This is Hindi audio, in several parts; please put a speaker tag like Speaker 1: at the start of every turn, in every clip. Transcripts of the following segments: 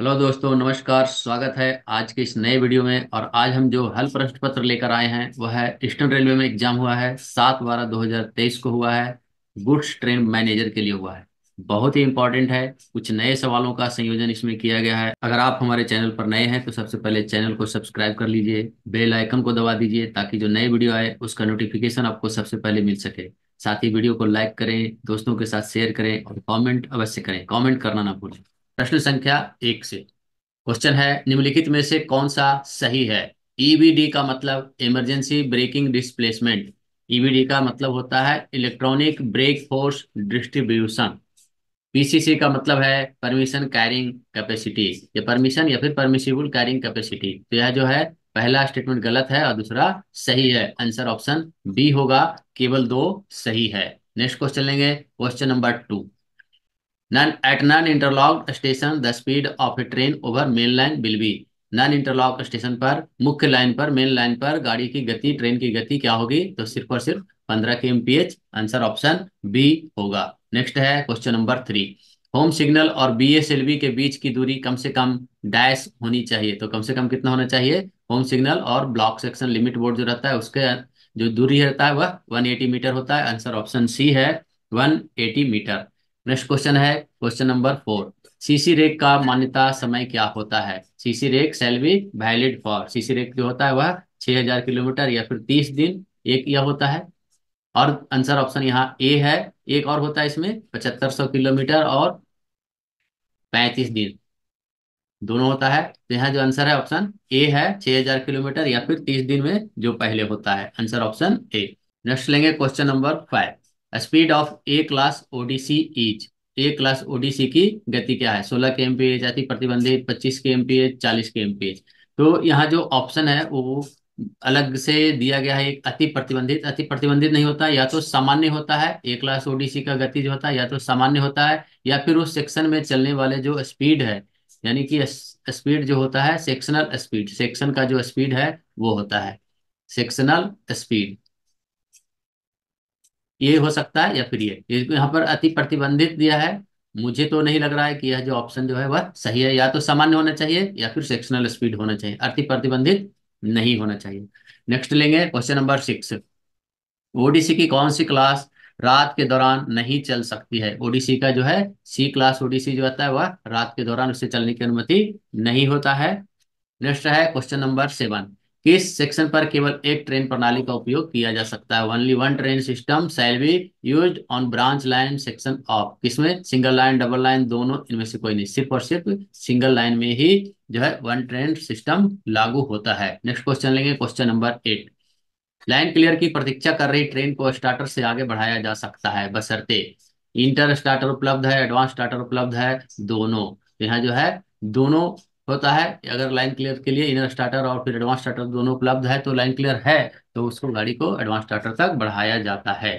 Speaker 1: हेलो दोस्तों, नमस्कार। स्वागत है आज के इस नए वीडियो में। और आज हम जो हल प्रश्न पत्र लेकर आए हैं वह है ईस्टर्न रेलवे में एग्जाम हुआ है 7/12/2023 को हुआ है। गुड्स ट्रेन मैनेजर के लिए हुआ है। बहुत ही इंपॉर्टेंट है। कुछ नए सवालों का संयोजन इसमें किया गया है। अगर आप हमारे चैनल पर नए हैं तो सबसे पहले चैनल को सब्सक्राइब कर लीजिए, बेल आइकन को दबा दीजिए ताकि जो नए वीडियो आए उसका नोटिफिकेशन आपको सबसे पहले मिल सके। साथ ही वीडियो को लाइक करें, दोस्तों के साथ शेयर करें और कमेंट अवश्य करें। कमेंट करना ना भूलें। प्रश्न संख्या 1 से क्वेश्चन है, निम्नलिखित में से कौन सा सही है। ईबीडी का मतलब इमरजेंसी ब्रेकिंग डिस्प्लेसमेंट। ईबीडी का मतलब होता है electronic brake force distribution. PCC का मतलब है परमिशन कैरिंग कैपेसिटी, या परमिशन या फिर परमिसिबल कैरिंग कैपेसिटी। तो यह जो है पहला स्टेटमेंट गलत है और दूसरा सही है। आंसर ऑप्शन बी होगा। केवल दो सही है। नेक्स्ट क्वेश्चन लेंगे, question number 2। Non at non interlocked station the speed of a train over main line will be. Non interlock station पर, मुख्य लाइन पर, मेन लाइन पर गाड़ी की गति, ट्रेन की गति क्या होगी? तो सिर्फ और सिर्फ 15 kmph। आंसर ऑप्शन बी होगा। नेक्स्ट है क्वेश्चन नंबर 3। होम सिग्नल और बीएसएलवी के बीच की दूरी कम से कम डैश होनी चाहिए। तो कम से कम कितना होना चाहिए? होम सिग्नल और ब्लॉक सेक्शन लिमिट बोर्ड जो रहता है उसके जो दूरी रहता है वह 180 मीटर होता है। आंसर ऑप्शन सी है, 180 मीटर। नेक्स्ट क्वेश्चन है क्वेश्चन नंबर 4। सीसी रेक का मान्यता समय क्या होता है? CC rake shall be valid for. CC rake जो होता है वह 6000 किलोमीटर या फिर 30 दिन एक यह होता है। और आंसर ऑप्शन यहाँ ए है। एक और होता है इसमें 7500 किलोमीटर और 35 दिन, दोनों होता है। तो यहाँ जो आंसर है ऑप्शन ए है, 6000 किलोमीटर या फिर 30 दिन में जो पहले होता है। Answer option A. नेक्स्ट लेंगे question number 5। Speed of A class ODC is. A class ODC की गति क्या है? 16 kmph, अति प्रतिबंधित 25 kmph, 40 kmph। तो यहाँ जो ऑप्शन है वो अलग से दिया गया है। एक अति प्रतिबंधित, अति प्रतिबंधित नहीं होता, या तो सामान्य होता है। ए क्लास ओडीसी का गति जो होता है या तो सामान्य होता है या फिर उस सेक्शन में चलने वाले जो स्पीड है, यानी कि स्पीड जो होता है सेक्शनल स्पीड, सेक्शन का जो स्पीड है वो होता है सेक्शनल स्पीड। ये हो सकता है या फिर ये यहाँ पर अति प्रतिबंधित दिया है। मुझे तो नहीं लग रहा है कि यह जो ऑप्शन जो है वह सही है। या तो सामान्य होना चाहिए या फिर सेक्शनल स्पीड होना चाहिए, अति प्रतिबंधित नहीं होना चाहिए। नेक्स्ट लेंगे क्वेश्चन नंबर 6। ओडीसी की कौन सी क्लास रात के दौरान नहीं चल सकती है? ओडीसी का जो है सी क्लास ओडीसी जो होता है वह रात के दौरान उससे चलने की अनुमति नहीं होता है। नेक्स्ट है क्वेश्चन नंबर 7। किस सेक्शन पर केवल एक ट्रेन प्रणाली का उपयोग किया जा सकता है? Only one train system shall be used on branch line section of. किसमें? सिंगल लाइन, डबल लाइन, दोनों, इनमें से कोई नहीं। सिर्फ और सिर्फ सिंगल लाइन में ही जो है वन ट्रेन सिस्टम लागू होता है। नेक्स्ट क्वेश्चन लेंगे क्वेश्चन नंबर 8। लाइन क्लियर की प्रतीक्षा कर रही ट्रेन को स्टार्टर से आगे बढ़ाया जा सकता है बशर्ते इंटर स्टार्टर उपलब्ध है, एडवांस स्टार्टर उपलब्ध है, दोनों। तो यहाँ जो है दोनों होता है। अगर लाइन क्लियर के लिए इनर स्टार्टर और फिर एडवांस स्टार्टर दोनों उपलब्ध है तो लाइन क्लियर है, तो उसको गाड़ी को एडवांस स्टार्टर तक बढ़ाया जाता है।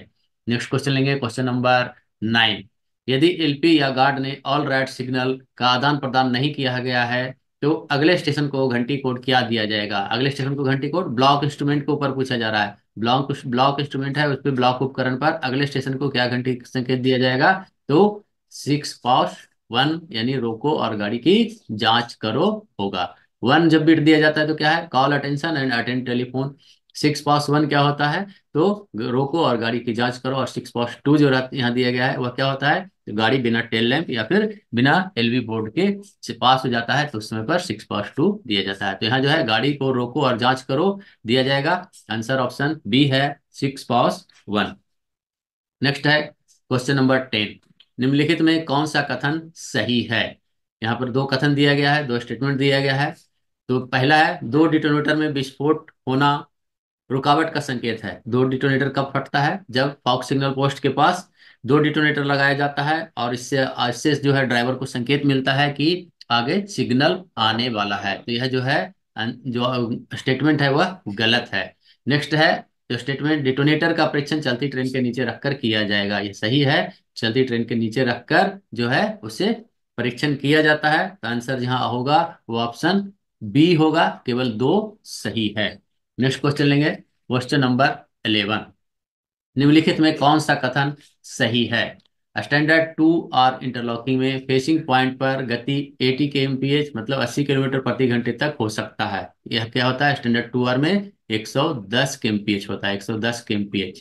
Speaker 1: नेक्स्ट क्वेश्चन लेंगे क्वेश्चन नंबर 9। यदि एलपी या गार्ड ने ऑल राइट सिग्नल का आदान प्रदान नहीं किया गया है तो अगले स्टेशन को घंटी कोड क्या दिया जाएगा? अगले स्टेशन को घंटी कोड ब्लॉक इंस्ट्रूमेंट के ऊपर पूछा जा रहा है। ब्लॉक ब्लॉक इंस्ट्रूमेंट है, उस पर ब्लॉक उपकरण पर अगले स्टेशन को क्या घंटी संकेत दिया जाएगा? तो 6 पॉज 1 यानी रोको और गाड़ी की जांच करो होगा। 1 जब बिट दिया जाता है तो क्या है? Call attention and attend telephone. 6 pause 1 क्या होता है? तो रोको और गाड़ी की जांच करो। और 6 पॉज 2 जो यहाँ दिया गया है वह क्या होता है? तो गाड़ी बिना टेल लैंप या फिर बिना एलवी बोर्ड के से पास हो जाता है तो उस समय पर 6 पॉज 2 दिया जाता है। तो यहाँ जो है गाड़ी को रोको और जांच करो दिया जाएगा। आंसर ऑप्शन बी है, 6 पॉज 1। नेक्स्ट है क्वेश्चन नंबर 10। निम्नलिखित में कौन सा कथन सही है? यहाँ पर दो कथन दिया गया है, दो स्टेटमेंट दिया गया है। तो पहला है, दो डिटोनेटर में विस्फोट होना रुकावट का संकेत है। दो डिटोनेटर कब फटता है? जब फॉक्स सिग्नल पोस्ट के पास दो डिटोनेटर लगाया जाता है और इससे जो है ड्राइवर को संकेत मिलता है कि आगे सिग्नल आने वाला है। तो यह जो है जो स्टेटमेंट है वह गलत है। नेक्स्ट है जो स्टेटमेंट, डिटोनेटर का परीक्षण चलती ट्रेन के नीचे रखकर किया जाएगा, ये सही है। चलती ट्रेन के नीचे रखकर जो है उसे परीक्षण किया जाता है। तो आंसर जहां होगा वो ऑप्शन बी होगा। केवल दो सही है। नेक्स्ट क्वेश्चन लेंगे क्वेश्चन नंबर 11। निम्नलिखित में कौन सा कथन सही है? स्टैंडर्ड 2 और इंटरलॉकिंग में फेसिंग पॉइंट पर गति 80 kmph मतलब 80 किलोमीटर प्रति घंटे तक हो सकता है। यह क्या होता है, स्टैंडर्ड 2 आर में 110 kmph होता है, 110 kmph।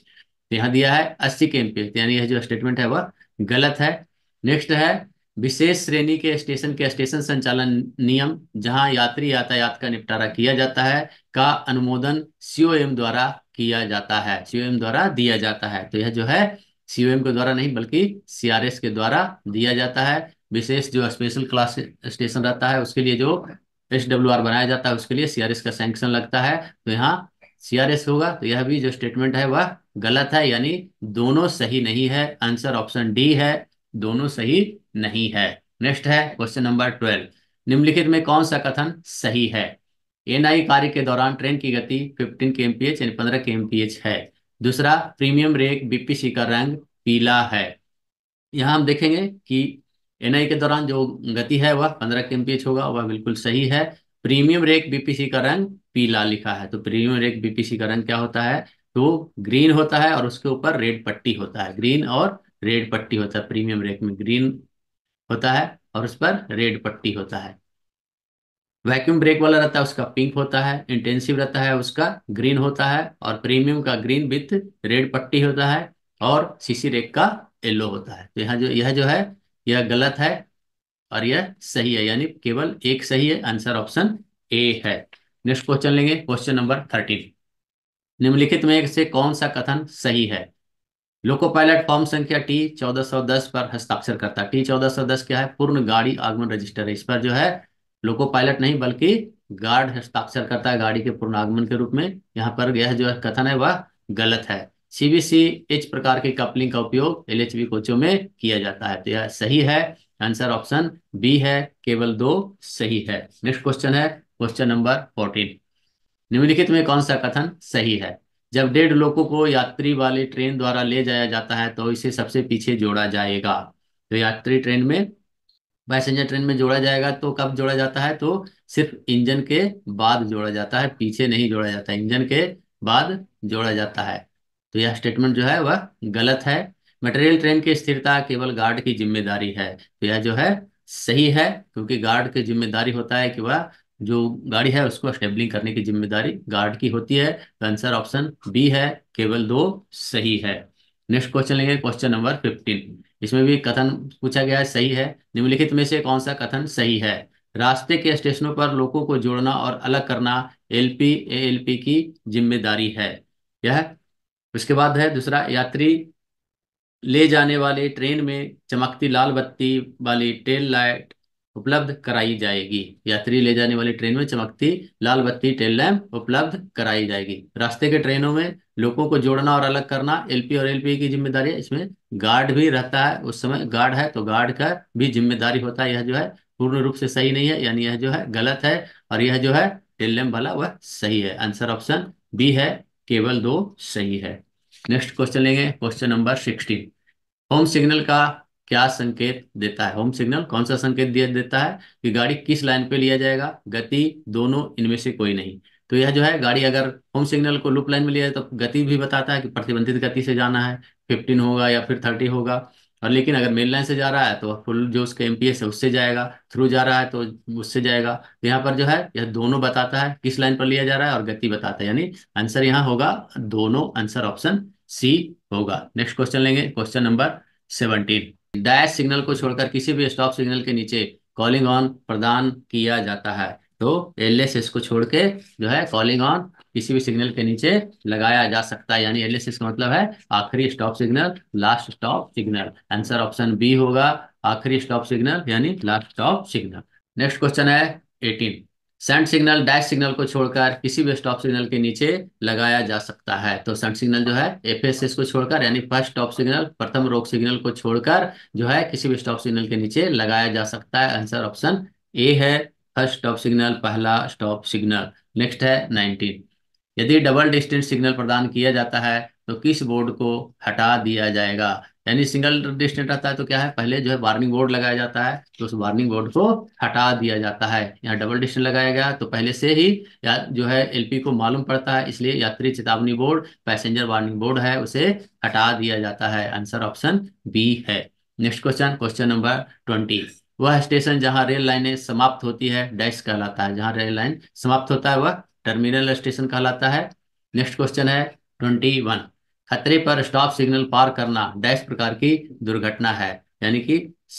Speaker 1: तो यहाँ दिया है 80 kmph, यानी यह जो स्टेटमेंट है वह गलत है। नेक्स्ट है विशेष श्रेणी के स्टेशन संचालन नियम जहां यात्री यातायात का निपटारा किया जाता है का अनुमोदन सीओएम द्वारा किया जाता है, सीओएम द्वारा दिया जाता है। तो यह जो है सीओएम के द्वारा नहीं बल्कि सीआरएस के द्वारा दिया जाता है। विशेष जो स्पेशल क्लास स्टेशन रहता है उसके लिए जो एसडब्ल्यूआर बनाया जाता है उसके लिए सीआरएस का सैंक्शन लगता है। तो यहाँ सीआरएस होगा। तो यह भी जो स्टेटमेंट है वह गलत है, यानी दोनों सही नहीं है। आंसर ऑप्शन डी है, दोनों सही नहीं है। नेक्स्ट है क्वेश्चन नंबर 12। निम्नलिखित में कौन सा कथन सही है। एनआई कार्य के दौरान ट्रेन की गति 15 kmph यानी 15 kmph है। दूसरा, प्रीमियम रेक बीपीसी का रंग पीला है। यहाँ हम देखेंगे कि एनआई के दौरान जो गति है वह 15 kmph होगा, वह बिल्कुल सही है। प्रीमियम रेक बीपीसी का रंग पीला लिखा है, तो प्रीमियम रेक बीपीसी का रंग क्या होता है, तो ग्रीन होता है और उसके ऊपर रेड पट्टी होता है, ग्रीन और रेड पट्टी होता है। प्रीमियम रेक में ग्रीन होता है और उस पर रेड पट्टी होता है। वैक्यूम ब्रेक वाला रहता है उसका पिंक होता है, इंटेंसिव रहता है उसका ग्रीन होता है, और प्रीमियम का ग्रीन विथ रेड पट्टी होता है, और सीसी रेक का येलो होता है। तो यह जो है यह गलत है और यह सही है, यानी केवल एक सही है। आंसर ऑप्शन ए है। नेक्स्ट क्वेश्चन लेंगे, क्वेश्चन नंबर 13। निम्नलिखित में से कौन सा कथन सही है। लोको पायलट फॉर्म संख्या T1410 पर हस्ताक्षर करता है। T1410 क्या है, पूर्ण गाड़ी आगमन रजिस्टर है। इस पर जो है लोको पायलट नहीं बल्कि गार्ड हस्ताक्षर करता है गाड़ी के पूर्ण आगमन के रूप में। यहाँ पर यह जो कथन है वह गलत है। सीबीसी एच प्रकार के कपलिंग का उपयोग एलएचबी कोचों में किया जाता है, तो यह सही है। आंसर ऑप्शन बी है, केवल दो सही है। नेक्स्ट क्वेश्चन है क्वेश्चन नंबर 14। निम्नलिखित में कौन सा कथन सही है। जब 1.5 लोगों को यात्री वाली ट्रेन द्वारा ले जाया जाता है तो इसे सबसे पीछे जोड़ा जाएगा। तो यात्री ट्रेन में, पैसेंजर ट्रेन में जोड़ा जाएगा तो कब जोड़ा जाता है, तो सिर्फ इंजन के बाद जोड़ा जाता है, पीछे नहीं जोड़ा जाता, इंजन के बाद जोड़ा जाता है। तो यह स्टेटमेंट जो है वह गलत है। मटेरियल ट्रेन की स्थिरता केवल गार्ड की जिम्मेदारी है, तो यह जो है सही है, क्योंकि गार्ड की जिम्मेदारी होता है कि वह जो गाड़ी है उसको स्टेबलिंग करने की जिम्मेदारी गार्ड की होती है। तो आंसर ऑप्शन बी है, केवल दो सही है। नेक्स्ट क्वेश्चन लेंगे, क्वेश्चन नंबर 15। इसमें भी कथन पूछा गया है, सही है। निम्नलिखित में से कौन सा कथन सही है। रास्ते के स्टेशनों पर लोगों को जोड़ना और अलग करना एलपी एएलपी की जिम्मेदारी है। यह उसके बाद है दूसरा, यात्री ले जाने वाले ट्रेन में चमकती लाल बत्ती वाली टेल लाइट उपलब्ध कराई जाएगी। यात्री ले जाने वाली ट्रेन में चमकती लाल बत्ती टेल लैंप उपलब्ध कराई जाएगी। रास्ते के ट्रेनों में लोगों को जोड़ना और अलग करना एलपी और एलपी की जिम्मेदारी है। इसमें गार्ड भी रहता है, उस समय गार्ड है तो गार्ड का भी जिम्मेदारी होता है। यह जो है पूर्ण रूप से सही नहीं है, यानी यह जो है गलत है। और यह जो है टेल लैंप वाला वह सही है। आंसर ऑप्शन बी है, केवल दो सही है। नेक्स्ट क्वेश्चन लेंगे, क्वेश्चन नंबर 16। होम सिग्नल का क्या संकेत देता है। होम सिग्नल कौन सा संकेत दिया देता है कि गाड़ी किस लाइन पे लिया जाएगा, गति, दोनों, इनमें से कोई नहीं। तो यह जो है गाड़ी अगर होम सिग्नल को लूप लाइन में लिया जाए तो गति भी बताता है कि प्रतिबंधित गति से जाना है, 15 होगा या फिर 30 होगा। और लेकिन अगर मेन लाइन से जा रहा है तो फुल जो उसका एमपीएस है उससे जाएगा, थ्रू जा रहा है तो उससे जाएगा। तो यहाँ पर जो है यह दोनों बताता है किस लाइन पर लिया जा रहा है, और गति बताता है, यानी आंसर यहाँ होगा दोनों। आंसर ऑप्शन सी होगा। नेक्स्ट क्वेश्चन लेंगे, क्वेश्चन नंबर 17। डैश सिग्नल को छोड़कर किसी भी स्टॉप सिग्नल के नीचे कॉलिंग ऑन प्रदान किया जाता है। तो एलएसएस को छोड़ के जो है कॉलिंग ऑन किसी भी सिग्नल के नीचे लगाया जा सकता है, यानी एलएसएस का मतलब है आखिरी stop signal, last stop signal. Answer option B होगा, आखिरी स्टॉप सिग्नल यानी last stop signal. Next question है 18। सेंट सिग्नल डैश सिग्नल को छोड़कर किसी भी स्टॉप सिग्नल के नीचे लगाया जा सकता है। तो सेंट सिग्नल जो है एफएसएस को छोड़कर, यानी फर्स्ट स्टॉप सिग्नल, प्रथम रोक सिग्नल को छोड़कर जो है किसी भी स्टॉप सिग्नल के नीचे लगाया जा सकता है। आंसर ऑप्शन ए है, फर्स्ट स्टॉप सिग्नल, पहला स्टॉप सिग्नल। नेक्स्ट है 19। यदि डबल डिस्टेंस सिग्नल प्रदान किया जाता है तो किस बोर्ड को हटा दिया जाएगा। यानी सिंगल डिस्टेंस रहता है तो क्या है, पहले जो है वार्निंग बोर्ड लगाया जाता है, तो उस वार्निंग बोर्ड को हटा दिया जाता है। यहाँ डबल डिस्टेंस लगाया गया तो पहले से ही या जो है एलपी को मालूम पड़ता है, इसलिए यात्री चेतावनी बोर्ड, पैसेंजर वार्निंग बोर्ड है, उसे हटा दिया जाता है। आंसर ऑप्शन बी है। Next question, question number 20। वह स्टेशन जहां रेल लाइनें समाप्त होती है डैश कहलाता है। जहां रेल लाइन समाप्त होता है वह टर्मिनल स्टेशन कहलाता है। नेक्स्ट क्वेश्चन है 21। खतरे पर स्टॉप सिग्नल पार करना डैश प्रकार की दुर्घटना है। यानी कि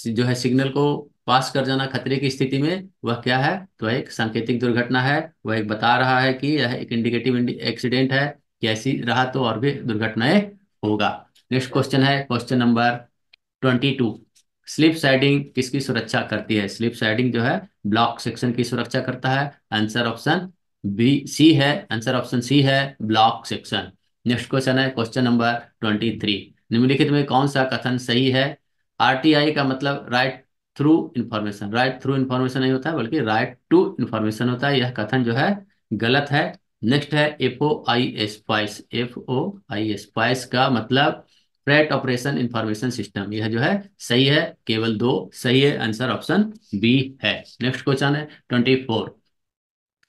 Speaker 1: जो है सिग्नल को पास कर जाना खतरे की स्थिति में वह क्या है, तो एक सांकेतिक दुर्घटना है। वह एक बता रहा है कि यह एक इंडिकेटिव एक्सीडेंट है, कि ऐसी रहा तो और भी दुर्घटनाएं होगा। नेक्स्ट क्वेश्चन है क्वेश्चन नंबर 22। स्लिप साइडिंग किसकी सुरक्षा करती है। स्लिप साइडिंग जो है ब्लॉक सेक्शन की सुरक्षा करता है। आंसर ऑप्शन बी सी है, आंसर ऑप्शन सी है, ब्लॉक सेक्शन। नेक्स्ट क्वेश्चन है क्वेश्चन नंबर 23। निम्नलिखित में कौन सा कथन सही है। आरटीआई का मतलब right through information, right through information नहीं होता है बल्कि राइट टू इंफॉर्मेशन होता है। यह कथन जो है गलत है। नेक्स्ट है एफओआईएस स्पाइस, एफओआईएस स्पाइस का मतलब फ्रेट ऑपरेशन इंफॉर्मेशन सिस्टम, यह जो है सही है। केवल दो सही है, आंसर ऑप्शन बी है। नेक्स्ट क्वेश्चन है 24।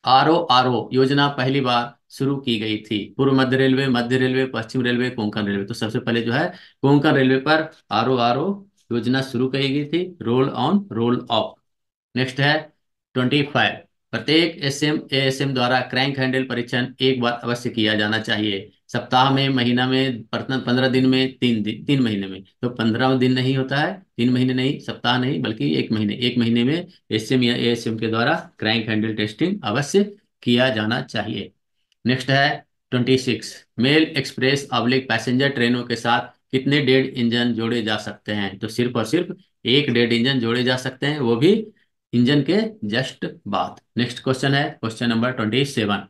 Speaker 1: आरओ योजना पहली बार शुरू की गई थी। पूर्व मध्य रेलवे, पश्चिम रेलवे, कोंकण रेलवे। तो सबसे पहले जो है कोंकण रेलवे पर आरओ योजना शुरू की गई थी, roll on roll of. Next है 25। प्रत्येक एएसएम द्वारा क्रैंक हैंडल परीक्षण एक बार अवश्य किया जाना चाहिए। सप्ताह में, महीना में, 15 दिन में, 3 दिन, 3 महीने में। तो 15 दिन नहीं होता है, 3 महीने नहीं, सप्ताह नहीं, बल्कि 1 महीने, 1 महीने में एसएम या एएसएम के द्वारा क्रैंक हैंडल टेस्टिंग अवश्य किया जाना चाहिए। नेक्स्ट है 26। मेल एक्सप्रेस अब्लिक पैसेंजर ट्रेनों के साथ कितने डेड इंजन जोड़े जा सकते हैं। तो सिर्फ और सिर्फ एक डेड इंजन जोड़े जा सकते हैं, वो भी इंजन के जस्ट बाद। नेक्स्ट क्वेश्चन है क्वेश्चन नंबर 27।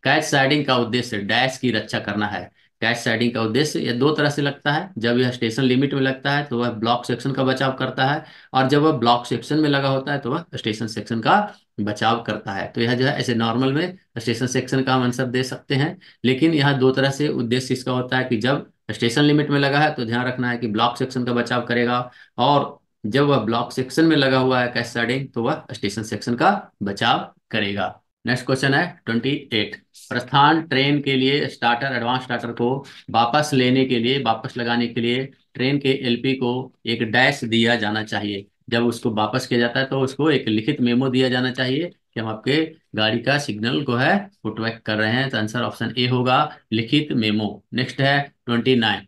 Speaker 1: कैच साइडिंग का उद्देश्य डैश की रक्षा करना है। कैच साइडिंग का उद्देश्य यह दो तरह से लगता है। जब यह स्टेशन लिमिट में लगता है तो वह ब्लॉक सेक्शन का बचाव करता है, और जब वह ब्लॉक सेक्शन में लगा होता है तो वह स्टेशन सेक्शन का बचाव करता है। तो यह जो है ऐसे नॉर्मल में स्टेशन सेक्शन का हम आंसर दे सकते हैं, लेकिन यहाँ दो तरह से उद्देश्य इसका होता है कि जब स्टेशन लिमिट में लगा है तो ध्यान रखना है कि ब्लॉक सेक्शन का बचाव करेगा, और जब वह ब्लॉक सेक्शन में लगा हुआ है कैच साइडिंग तो वह स्टेशन सेक्शन का बचाव करेगा। नेक्स्ट क्वेश्चन है 28। प्रस्थान ट्रेन के लिए स्टार्टर, एडवांस स्टार्टर को वापस लेने के लिए, वापस लगाने के लिए ट्रेन के एलपी को एक डैश दिया जाना चाहिए। जब उसको वापस किया जाता है तो उसको एक लिखित मेमो दिया जाना चाहिए कि हम आपके गाड़ी का सिग्नल को है फुटवर्क कर रहे हैं। तो आंसर ऑप्शन ए होगा, लिखित मेमो। नेक्स्ट है 29।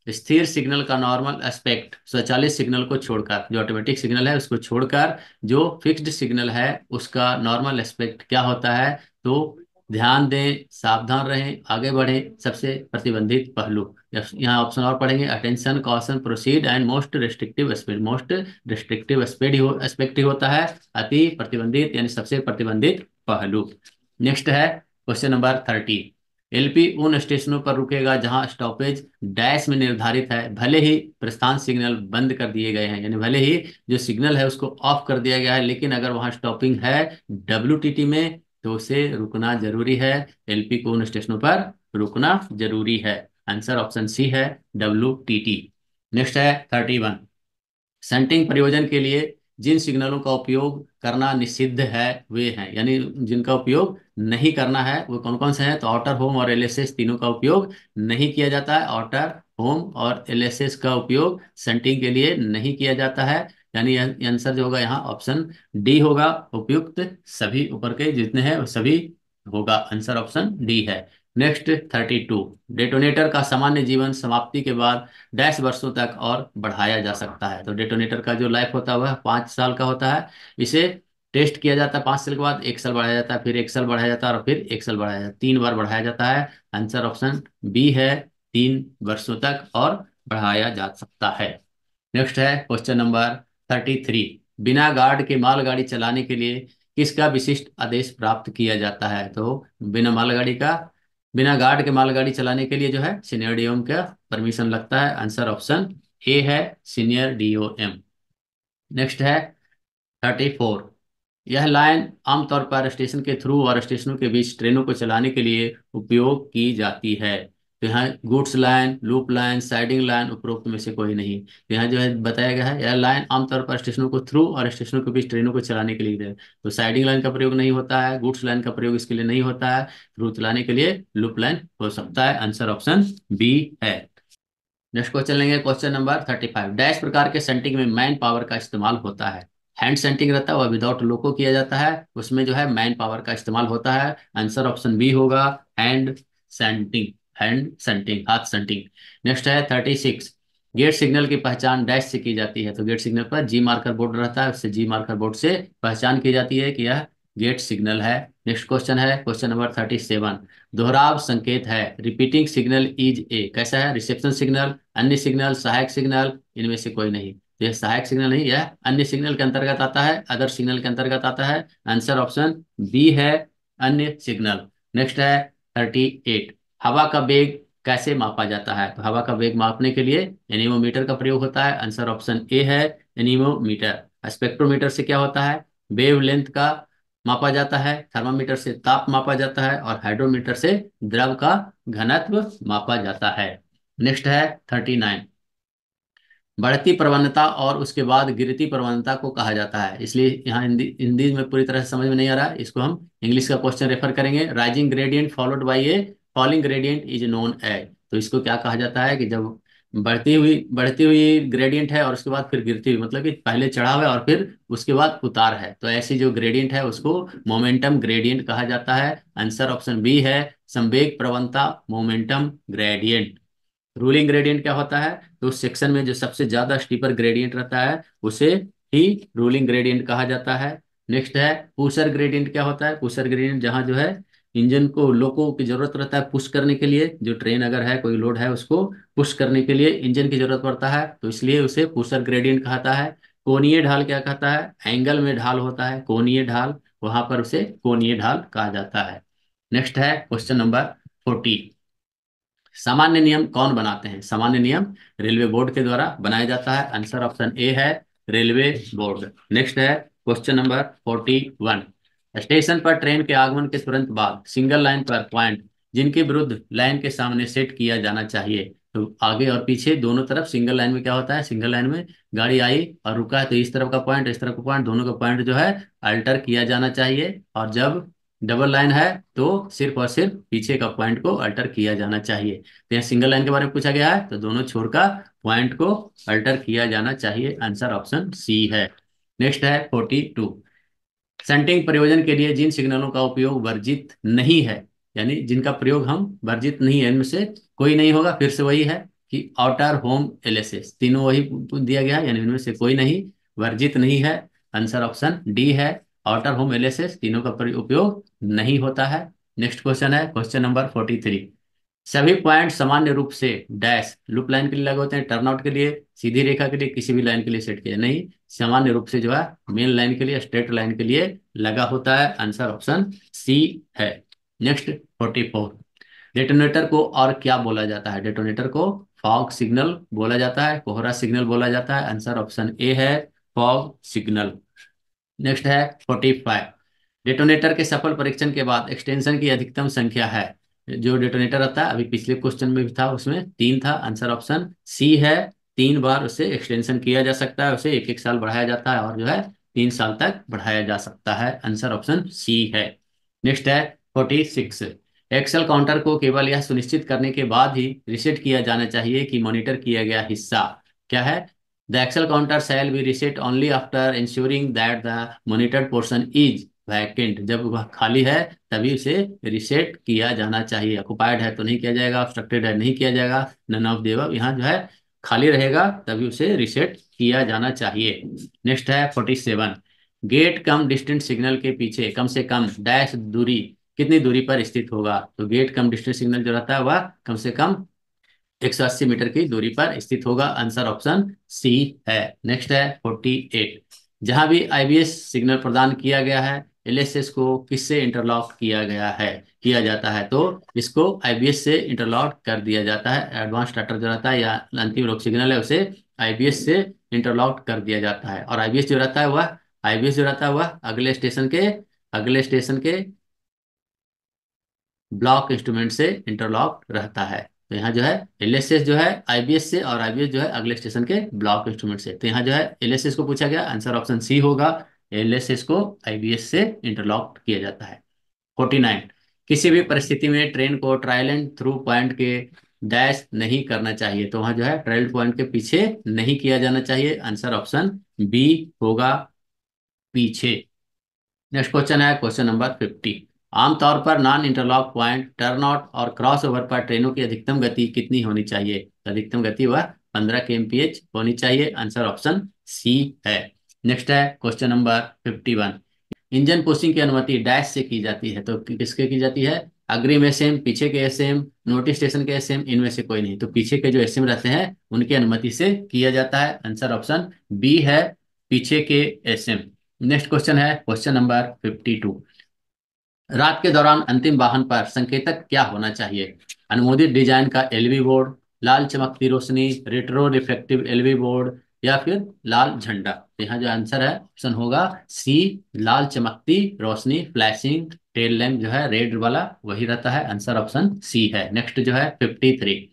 Speaker 1: स्थिर सिग्नल का नॉर्मल एस्पेक्ट, स्वचालित सिग्नल को छोड़कर, जो ऑटोमेटिक सिग्नल है उसको छोड़कर जो फिक्स्ड सिग्नल है उसका नॉर्मल एस्पेक्ट क्या होता है। तो ध्यान दें, सावधान रहें, आगे बढ़ें। सबसे प्रतिबंधित पहलू, यहाँ ऑप्शन और पढ़ेंगे, attention, caution, proceed and most restrictive speed. Most restrictive speed ही एस्पेक्ट ही होता है अति प्रतिबंधित यानी सबसे प्रतिबंधित पहलू। नेक्स्ट है क्वेश्चन नंबर 30। एलपी उन स्टेशनों पर रुकेगा जहां स्टॉपेज डैश में निर्धारित है, भले ही प्रस्थान सिग्नल बंद कर दिए गए हैं। यानी भले ही जो सिग्नल है उसको ऑफ कर दिया गया है, लेकिन अगर वहां स्टॉपिंग है डब्ल्यूटीटी में तो उसे रुकना जरूरी है। एलपी को उन स्टेशनों पर रुकना जरूरी है। आंसर ऑप्शन सी है, डब्ल्यूटीटी। नेक्स्ट है 31। सेंटिंग प्रयोजन के लिए जिन सिग्नलों का उपयोग करना निषिद्ध है वे हैं, यानी जिनका उपयोग नहीं करना है वो कौन कौन से हैं। तो आउटर होम और एलएसएस तीनों का उपयोग नहीं किया जाता है। आउटर होम और एलएसएस का उपयोग सेंटिंग के लिए नहीं किया जाता है। यानी आंसर जो होगा यहाँ ऑप्शन डी होगा, उपयुक्त सभी ऊपर के जितने हैं वो सभी होगा। आंसर ऑप्शन डी है। नेक्स्ट 32। डेटोनेटर का सामान्य जीवन समाप्ति के बाद डैश वर्षों तक और बढ़ाया जा सकता है। तो डेटोनेटर का जो लाइफ होता है वह 5 साल का होता है। इसे टेस्ट किया जाता है 5 साल के बाद, 1 साल बढ़ाया जाता है, फिर 1 साल बढ़ाया जाता है, और फिर 1 साल बढ़ाया जाता है, 3 बार बढ़ाया जाता है। आंसर ऑप्शन बी है, 3 वर्षों तक और बढ़ाया जा सकता है। नेक्स्ट है क्वेश्चन नंबर 33। बिना गार्ड के मालगाड़ी चलाने के लिए किसका विशिष्ट आदेश प्राप्त किया जाता है। तो बिना गार्ड के मालगाड़ी चलाने के लिए जो है सीनियर डीओएम का परमिशन लगता है। आंसर ऑप्शन ए है, सीनियर डीओएम। नेक्स्ट है 34। यह लाइन आमतौर पर स्टेशन के थ्रू और स्टेशनों के बीच ट्रेनों को चलाने के लिए उपयोग की जाती है। तो यहाँ goods line, loop line, siding line उपरोक्त में से कोई नहीं। तो यहाँ जो है बताया गया है यह लाइन आमतौर पर स्टेशनों को थ्रू और स्टेशनों के बीच ट्रेनों को चलाने के लिए है। तो साइडिंग लाइन का प्रयोग नहीं होता है, गुड्स लाइन का प्रयोग इसके लिए नहीं होता है, थ्रू चलाने के लिए लूप लाइन हो सकता है। आंसर ऑप्शन बी है। नेक्स्ट क्वेश्चन लेंगे, क्वेश्चन नंबर 35। डैश प्रकार के सेंटिंग में मैन पावर का इस्तेमाल होता है। हैंड सेंटिंग रहता है, वह विदाउट लोको किया जाता है, उसमें जो है मैन पावर का इस्तेमाल होता है। आंसर ऑप्शन बी होगा, हैंड सेंटिंग। हैंड सेंटिंग, हाथ सेंटिंग। नेक्स्ट है 36। गेट सिग्नल की पहचान डैश से की जाती है। तो गेट सिग्नल पर जी मार्कर बोर्ड रहता है, उससे जी मार्कर बोर्ड से पहचान की जाती है कि यह गेट सिग्नल है। नेक्स्ट क्वेश्चन है क्वेश्चन नंबर 37। दोहराव संकेत है, रिपीटिंग सिग्नल इज ए, कैसा है? रिसेप्शन सिग्नल, अन्य सिग्नल, सहायक सिग्नल, इनमें से कोई नहीं। तो यह सहायक सिग्नल नहीं, यह अन्य सिग्नल के अंतर्गत आता है, अदर सिग्नल के अंतर्गत आता है। आंसर ऑप्शन बी है, अन्य सिग्नल। नेक्स्ट है 38। हवा का वेग कैसे मापा जाता है? तो हवा का वेग मापने के लिए एनीमोमीटर का प्रयोग होता है। आंसर ऑप्शन ए है, एनीमोमीटर। स्पेक्ट्रोमीटर से क्या होता है? वेवलेंथ का मापा जाता है। थर्मामीटर से ताप मापा जाता है, और हाइड्रोमीटर से द्रव का घनत्व मापा जाता है। नेक्स्ट है 39। बढ़ती प्रवणता और उसके बाद गिरती प्रवणता को कहा जाता है। इसलिए यहाँ हिंदी हिंदी में पूरी तरह से समझ में नहीं आ रहा है, इसको हम इंग्लिश का क्वेश्चन रेफर करेंगे। Rising gradient followed by a falling gradient is known a. तो इसको क्या कहा जाता है कि जब बढ़ती हुई ग्रेडियंट है और उसके बाद फिर गिरती हुई, मतलब कि पहले चढ़ाव है और फिर उसके बाद उतार है, तो ऐसी जो ग्रेडियंट है उसको मोमेंटम ग्रेडियंट कहा जाता है। आंसर ऑप्शन बी है, संवेग प्रवणता मोमेंटम ग्रेडियंट। रूलिंग ग्रेडियंट क्या होता है? तो उस सेक्शन में जो सबसे ज्यादा स्टीपर ग्रेडियंट रहता है उसे ही रूलिंग ग्रेडियंट कहा जाता है। नेक्स्ट है पुशर ग्रेडियंट। क्या होता है पुशर ग्रेडियंट? जहां जो है इंजन को लोको की जरूरत रहता है पुश करने के लिए, जो ट्रेन अगर है कोई लोड है उसको पुश करने के लिए इंजन की जरूरत पड़ता है, तो इसलिए उसे पुशर ग्रेडियंट कहता है। कोणीय ढाल क्या कहता है? एंगल में ढाल होता है कोणीय ढाल, वहां पर उसे कोणीय ढाल कहा जाता है। नेक्स्ट है क्वेश्चन नंबर 40। सामान्य नियम कौन बनाते हैं? सामान्य नियम रेलवे बोर्ड के द्वारा बनाया जाता है। आंसर ऑप्शन ए है, रेलवे बोर्ड। नेक्स्ट है क्वेश्चन नंबर 41। स्टेशन पर ट्रेन के आगमन के तुरंत बाद सिंगल लाइन पर पॉइंट जिनके विरुद्ध लाइन के सामने सेट किया जाना चाहिए। तो आगे और पीछे दोनों तरफ सिंगल लाइन में क्या होता है? सिंगल लाइन में गाड़ी आई और रुका है, तो इस तरफ का पॉइंट इस तरफ का पॉइंट, दोनों का पॉइंट जो है अल्टर किया जाना चाहिए। और जब डबल लाइन है तो सिर्फ और सिर्फ पीछे का पॉइंट को अल्टर किया जाना चाहिए। तो यहाँ सिंगल लाइन के बारे में पूछा गया है, तो दोनों छोर का पॉइंट को अल्टर किया जाना चाहिए। आंसर ऑप्शन सी है। नेक्स्ट है 42। सेंटिंग प्रयोजन के लिए जिन सिग्नलों का उपयोग वर्जित नहीं है, यानी जिनका प्रयोग हम वर्जित नहीं है, इनमें से कोई नहीं होगा। फिर से वही है कि आउटर होम एलएसएस, तीनों वही दिया गया है, यानी इनमें से कोई नहीं वर्जित नहीं है। आंसर ऑप्शन डी है, आउटर होम एलएसएस तीनों का उपयोग नहीं होता है। नेक्स्ट क्वेश्चन है क्वेश्चन नंबर 43। सभी पॉइंट सामान्य रूप से डैश लूप लाइन के लिए लागू होते हैं, टर्नआउट के लिए, सीधी रेखा के लिए, किसी भी लाइन के लिए सेट किया नहीं। सामान्य रूप से जो है मेन लाइन के लिए, स्ट्रेट लाइन के लिए लगा होता है। आंसर ऑप्शन सी है। नेक्स्ट 44। डेटोनेटर को और क्या बोला जाता है? डेटोनेटर को फॉग सिग्नल बोला जाता है, कोहरा सिग्नल बोला जाता है। आंसर ऑप्शन ए है, फॉग सिग्नल। नेक्स्ट है 45। डेटोनेटर के सफल परीक्षण के बाद एक्सटेंशन की अधिकतम संख्या है। जो डेटोनेटर आता है, अभी पिछले क्वेश्चन में भी था, उसमें 3 था। आंसर ऑप्शन सी है, 3 बार उसे एक्सटेंशन किया जा सकता है, उसे 1 1 साल बढ़ाया जाता है, और जो है 3 साल तक बढ़ाया जा सकता है। आंसर ऑप्शन सी है। नेक्स्ट है 46। एक्सेल काउंटर को केवल यह सुनिश्चित करने के बाद ही रिसेट किया जाना चाहिए कि मॉनिटर किया गया हिस्सा क्या है? The Excel counter shall be reset only after ensuring that the monitored portion is vacant। जब वह खाली है तभी उसे रिसेट किया जाना चाहिए। ऑक्युपाइड है तो नहीं किया जाएगा, ऑब्स्ट्रक्टेड है नहीं किया जाएगा, नन ऑफ द अबव। यहाँ जो है खाली रहेगा तभी उसे रिसेट किया जाना चाहिए। नेक्स्ट है 47। गेट कम डिस्टेंस सिग्नल के पीछे कम से कम डैश दूरी, कितनी दूरी पर स्थित होगा? तो गेट कम डिस्टेंस सिग्नल जो रहता है वह कम से कम 180 मीटर की दूरी पर स्थित होगा। आंसर ऑप्शन सी है। नेक्स्ट है 48। जहां भी आईबीएस सिग्नल प्रदान किया गया है, एलएसएस को किससे इंटरलॉक किया गया है, किया जाता है? तो इसको आईबीएस से इंटरलॉक कर दिया जाता है। एडवांस स्टार्टर जो रहता है या अंतिम रोक सिग्नल है, उसे आईबीएस से इंटरलॉक कर दिया जाता है। और आईबीएस जो रहता है वह अगले स्टेशन के ब्लॉक इंस्ट्रूमेंट से इंटरलॉक रहता है। तो यहाँ जो है एलएसएस जो है आईबीएस से, और आईबीएस जो है अगले स्टेशन के ब्लॉक इंस्ट्रूमेंट से। तो यहाँ जो है एलएसएस को पूछा गया, आंसर ऑप्शन सी होगा, एलएसएस को आईबीएस से इंटरलॉक किया जाता है। 49। किसी भी परिस्थिति में ट्रेन को ट्रायल एंड थ्रू पॉइंट के डैश नहीं करना चाहिए, तो वहां जो है ट्रायल पॉइंट के पीछे नहीं किया जाना चाहिए। आंसर ऑप्शन बी होगा, पीछे। नेक्स्ट क्वेश्चन है क्वेश्चन नंबर 50। आमतौर पर non interlock point, turn out और क्रॉस ओवर पर ट्रेनों की अधिकतम गति कितनी होनी चाहिए? तो अधिकतम गति वह 15 kmph होनी चाहिए। आंसर ऑप्शन सी है। नेक्स्ट है क्वेश्चन नंबर 51। इंजन पुशिंग की अनुमति डैश से की जाती है, तो किसके की जाती है? अग्रिम एसएम, पीछे के एसएम, नोटिस स्टेशन के एसएम, इनमें से कोई नहीं। तो पीछे के जो एसएम रहते हैं उनकी अनुमति से किया जाता है। आंसर ऑप्शन बी है, पीछे के एसएम। नेक्स्ट क्वेश्चन है क्वेश्चन नंबर 52। रात के दौरान अंतिम वाहन पर संकेतक क्या होना चाहिए? अनुमोदित डिजाइन का एलवी बोर्ड, लाल चमकती रोशनी, रेट्रो रिफ्लेक्टिव एलवी बोर्ड, या फिर लाल झंडा। तो यहाँ जो आंसर है ऑप्शन होगा सी, लाल चमकती रोशनी, फ्लैशिंग टेल लैम्प जो है रेड वाला वही रहता है। आंसर ऑप्शन सी है। नेक्स्ट जो है 53।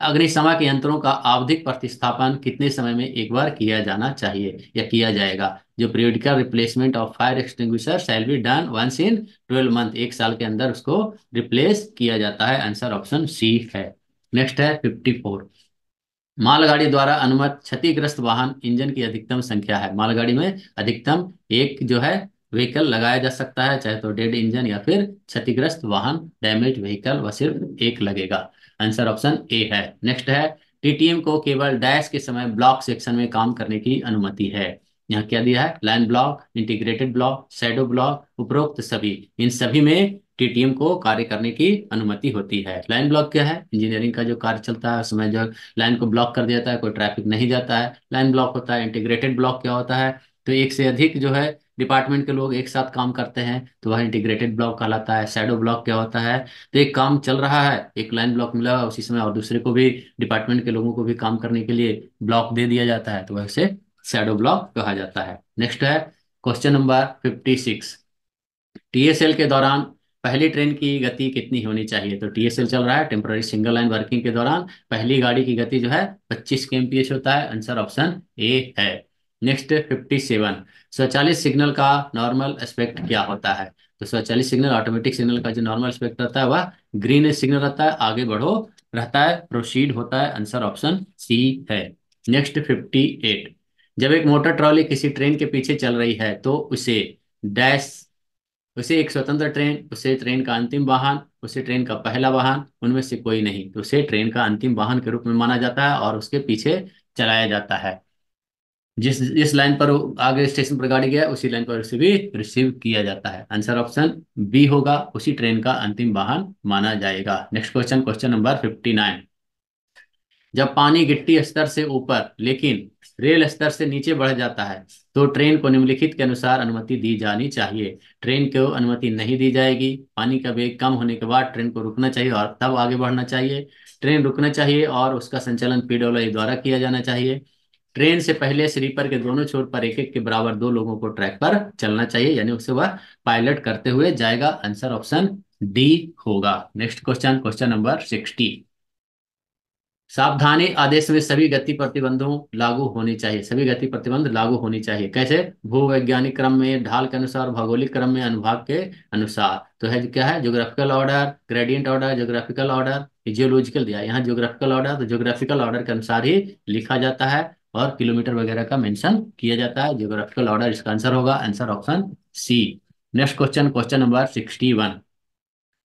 Speaker 1: अग्निशमन के यंत्रों का आवधिक प्रतिस्थापन कितने समय में एक बार किया जाना चाहिए या किया जाएगा? जो periodical replacement of fire extinguisher shall be done once in 12 month, एक साल के अंदर उसको रिप्लेस किया जाता है। आंसर ऑप्शन सी है। नेक्स्ट है 54। मालगाड़ी द्वारा अनुमत क्षतिग्रस्त वाहन इंजन की अधिकतम संख्या है। मालगाड़ी में अधिकतम एक जो है व्हीकल लगाया जा सकता है, चाहे तो डेड इंजन या फिर क्षतिग्रस्त वाहन, डैमेज व्हीकल, वह सिर्फ एक लगेगा। आंसर ऑप्शन ए है। नेक्स्ट है टीटीएम को केवल डैश के समय ब्लॉक सेक्शन में काम करने की अनुमति है। यहाँ क्या दिया है? Line block, integrated block, shadow block, उपरोक्त सभी, इन सभी में टीटीएम को कार्य करने की अनुमति होती है। लाइन ब्लॉक क्या है? इंजीनियरिंग का जो कार्य चलता है उसमें जो लाइन को ब्लॉक कर दिया जाता है, कोई ट्रैफिक नहीं जाता है, लाइन ब्लॉक होता है। इंटीग्रेटेड ब्लॉक क्या होता है? तो एक से अधिक जो है डिपार्टमेंट के लोग एक साथ काम करते हैं, तो वह इंटीग्रेटेड ब्लॉक कहलाता है। शैडो ब्लॉक क्या होता है? तो एक काम चल रहा है, एक लाइन ब्लॉक मिला हुआ उसी समय, और दूसरे को भी, डिपार्टमेंट के लोगों को भी काम करने के लिए ब्लॉक दे दिया जाता है, तो वैसे शैडो ब्लॉक कहा जाता है। नेक्स्ट है क्वेश्चन नंबर 56। टीएसएल के दौरान पहली ट्रेन की गति कितनी होनी चाहिए? तो टीएसएल चल रहा है, टेम्पररी सिंगल लाइन वर्किंग के दौरान पहली गाड़ी की गति जो है 25 kmph होता है। आंसर ऑप्शन ए है। नेक्स्ट 57। स्वचालित सिग्नल का नॉर्मल एस्पेक्ट क्या होता है? तो स्वचालित सिग्नल, ऑटोमेटिक सिग्नल का जो नॉर्मल एस्पेक्ट रहता है वह ग्रीन सिग्नल रहता है, आगे बढ़ो रहता है, प्रोसीड होता है। आंसर ऑप्शन सी है। नेक्स्ट 58। जब एक मोटर ट्रॉली किसी ट्रेन के पीछे चल रही है तो उसे डैश, उसे एक स्वतंत्र ट्रेन, उसे ट्रेन का अंतिम वाहन, उसे ट्रेन का पहला वाहन, उनमें से कोई नहीं, तो उसे ट्रेन का अंतिम वाहन के रूप में माना जाता है और उसके पीछे चलाया जाता है। जिस लाइन पर वो आगे स्टेशन पर गाड़ी गया उसी लाइन पर उसे भी रिसीव किया जाता है। आंसर ऑप्शन बी होगा, उसी ट्रेन का अंतिम वाहन माना जाएगा। Next question, question number 59। जब पानी गिट्टी स्तर से ऊपर लेकिन रेल स्तर से नीचे बढ़ जाता है तो ट्रेन को निम्नलिखित के अनुसार अनुमति दी जानी चाहिए। ट्रेन को अनुमति नहीं दी जाएगी। पानी का वेग कम होने के बाद ट्रेन को रुकना चाहिए और तब आगे बढ़ना चाहिए। ट्रेन रुकना चाहिए और उसका संचालन पीडब्ल्यूआई द्वारा किया जाना चाहिए। ट्रेन से पहले स्लीपर के दोनों छोर पर एक एक के बराबर दो लोगों को ट्रैक पर चलना चाहिए, यानी उसे वह पायलट करते हुए जाएगा। आंसर ऑप्शन डी होगा। Next question, question number 60। सावधानी आदेश में सभी गति प्रतिबंधों लागू होनी चाहिए। सभी गति प्रतिबंध लागू होनी चाहिए कैसे? भूवैज्ञानिक क्रम में, ढाल के अनुसार, भौगोलिक क्रम में, अनुभाग के अनुसार। तो है क्या है? Geographical order, gradient order, geographical order, geological दिया है। यहाँ ज्योग्राफिकल ऑर्डर, तो ज्योग्राफिकल ऑर्डर के अनुसार ही लिखा जाता है और किलोमीटर वगैरह का मेंशन किया जाता है। ज्योग्राफिकल ऑर्डर इसका आंसर होगा। Answer option C. Next question, question number 61।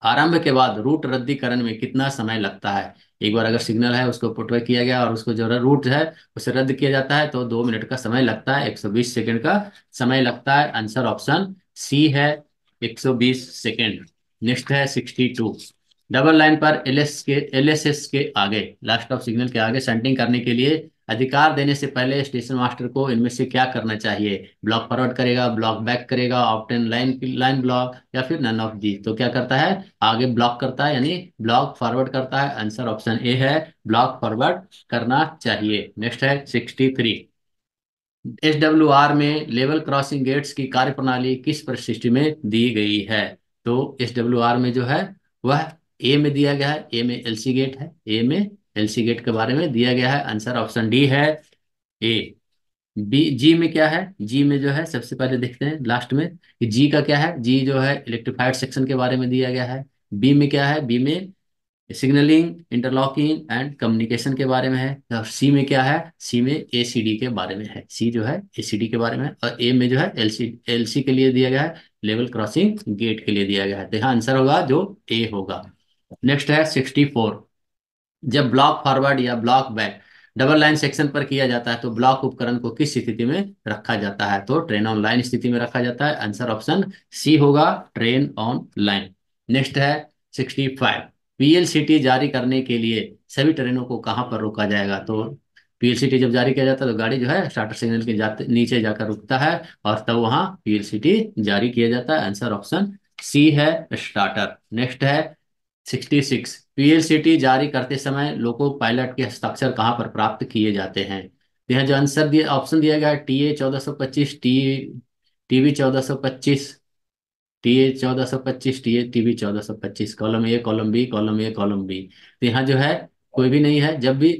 Speaker 1: आरंभ के बाद रूट रद्दीकरण में कितना समय लगता है? एक बार अगर सिग्नल है उसको पुटवे किया गया और उसको जो रूट है उसे रद्द किया जाता है तो 2 मिनट का समय लगता है, 120 सेकेंड का समय लगता है। आंसर ऑप्शन सी है, 120 सेकेंड। नेक्स्ट है 62। डबल लाइन पर एलएसएस के आगे, लास्ट ऑफ सिग्नल के आगे सेंटिंग करने के लिए अधिकार देने से पहले स्टेशन मास्टर को इनमें से क्या करना चाहिए? ब्लॉक फॉरवर्ड करेगा, ब्लॉक बैक करेगा, ऑप्टेन लाइन लाइन ब्लॉक, या फिर नन ऑफ दी? तो क्या करता है? आगे ब्लॉक करता है, यानी ब्लॉक फॉरवर्ड करता है। आंसर ऑप्शन ए है, ब्लॉक फॉरवर्ड करना चाहिए। नेक्स्ट है 63। एसडब्ल्यूआर में लेवल क्रॉसिंग गेट्स की कार्यप्रणाली किस परिशिष्ट में दी गई है? तो एसडब्ल्यूआर में जो है वह ए में दिया गया है। ए में एलसी गेट है, ए में एलसी गेट के बारे में दिया गया है। आंसर ऑप्शन डी है, ए। बी, जी में क्या है? जी में जो है सबसे पहले देखते हैं लास्ट में कि जी का क्या है। जी जो है इलेक्ट्रिफाइड सेक्शन के बारे में दिया गया है। बी में क्या है? बी में सिग्नलिंग, इंटरलॉकिंग एंड कम्युनिकेशन के बारे में है। और सी में क्या है, सी में एसीडी के बारे में है। सी जो है एसीडी के बारे में है। और ए में जो है एलसी, एलसी के लिए दिया गया है, लेवल क्रॉसिंग गेट के लिए दिया गया है। तो यहाँ आंसर होगा जो ए होगा। नेक्स्ट है 64। जब ब्लॉक फॉरवर्ड या block back double line section पर किया जाता है तो ब्लॉक उपकरण को किस स्थिति में रखा जाता है? तो ट्रेन ऑन लाइन स्थिति में रखा जाता है। आंसर ऑप्शन सी होगा, ट्रेन ऑन लाइन। नेक्स्ट है 65। पीएलसीटी जारी करने के लिए सभी ट्रेनों को कहाँ पर रोका जाएगा? तो पीएलसीटी जब जारी किया जाता है तो गाड़ी जो है स्टार्टर सिग्नल के जाते नीचे जाकर रुकता है और तब वहां पीएलसीटी जारी किया जाता है। आंसर ऑप्शन सी है, स्टार्टर। नेक्स्ट है 66। पीएलसीटी जारी करते समय लोको पायलट के हस्ताक्षर कहाँ पर प्राप्त किए जाते हैं? तो यहाँ जो आंसर दिया, ऑप्शन दिया गया है TA 1425, TV 1425, TA 1425, TV 1425, column A, column B, column A, column B. तो यहाँ जो है कोई भी नहीं है। जब भी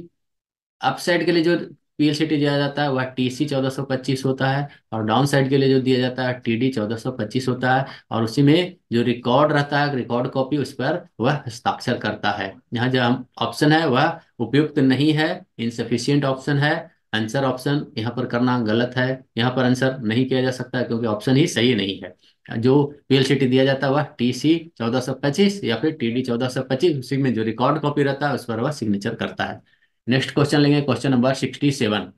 Speaker 1: अप साइड के लिए जो पीएलसीटी दिया जाता है वह टीसी 1425 होता है, और डाउन साइड के लिए जो दिया जाता है टीडी 1425 होता है। और उसी में जो रिकॉर्ड रहता है, रिकॉर्ड कॉपी, उस पर वह हस्ताक्षर करता है। यहाँ जो ऑप्शन है वह उपयुक्त नहीं है, इनसफिशियंट ऑप्शन है। आंसर ऑप्शन यहाँ पर करना गलत है। यहाँ पर आंसर नहीं किया जा सकता क्योंकि ऑप्शन ही सही नहीं है। जो पीएलसीटी दिया जाता है वह टीसी 1425 या फिर टीडी 1425, उसी में जो रिकॉर्ड कॉपी रहता है उस पर वह सिग्नेचर करता है। नेक्स्ट क्वेश्चन लेंगे, क्वेश्चन नंबर 67।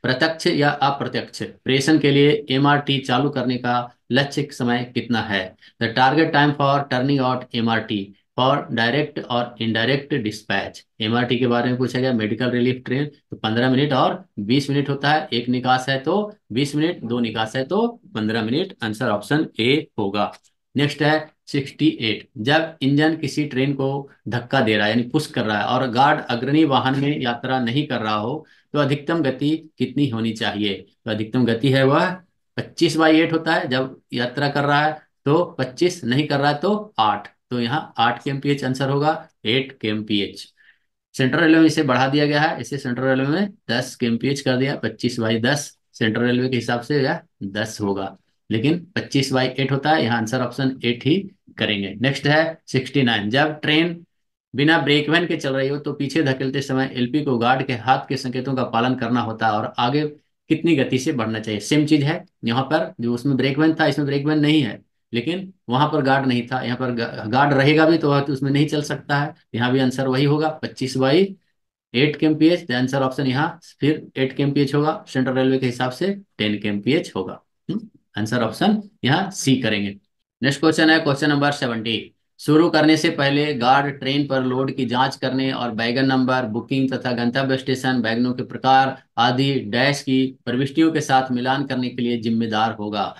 Speaker 1: प्रत्यक्ष या अप्रत्यक्ष प्रेषण के लिए एमआरटी चालू करने का लक्ष्य समय कितना है? The target time for turning out MRT for direct और इनडायरेक्ट डिस्पैच। एमआरटी के बारे में पूछा गया। मेडिकल रिलीफ ट्रेन तो 15 मिनट और 20 मिनट होता है। एक निकास है तो 20 मिनट, दो निकास है तो 15 मिनट। आंसर ऑप्शन ए होगा। नेक्स्ट है 68। जब इंजन किसी ट्रेन को धक्का दे रहा है यानी पुश कर रहा है और गार्ड अग्रणी वाहन में यात्रा नहीं कर रहा हो तो अधिकतम गति कितनी होनी चाहिए? तो अधिकतम गति है वह 25/8 होता है जब यात्रा कर रहा है। तो 25 नहीं कर रहा है तो 8। तो यहाँ 8 kmph आंसर होगा, 8 kmph। सेंट्रल रेलवे में इसे बढ़ा दिया गया है, इसे सेंट्रल रेलवे में 10 kmph कर दिया। 25/10 सेंट्रल रेलवे के हिसाब से यह 10 होगा, लेकिन 25/8 होता है। यहाँ आंसर ऑप्शन 8 ही करेंगे। नेक्स्ट है 69। जब ट्रेन बिना ब्रेक वैन के चल रही हो तो पीछे धकेलते समय एलपी को गार्ड के हाथ के संकेतों का पालन करना होता है और आगे कितनी गति से बढ़ना चाहिए? सेम चीज है यहाँ पर। जो उसमें ब्रेक वैन था इसमें ब्रेक वैन नहीं है, लेकिन वहां पर गार्ड नहीं था। यहाँ पर गार्ड रहेगा भी तो वह तो उसमें नहीं चल सकता है। यहाँ भी आंसर वही होगा, 25/8 kmph। आंसर ऑप्शन यहाँ फिर 8 kmph होगा, सेंट्रल रेलवे के हिसाब से 10 kmph होगा। आंसर ऑप्शन यहाँ सी करेंगे। नेक्स्ट क्वेश्चन है क्वेश्चन नंबर 70। शुरू करने से पहले गार्ड ट्रेन पर लोड की जांच करने और वैगन नंबर, बुकिंग तथा गंतव्य स्टेशन, वैगनों के प्रकार आदि डैश की प्रविष्टियों के साथ मिलान करने के लिए जिम्मेदार होगा।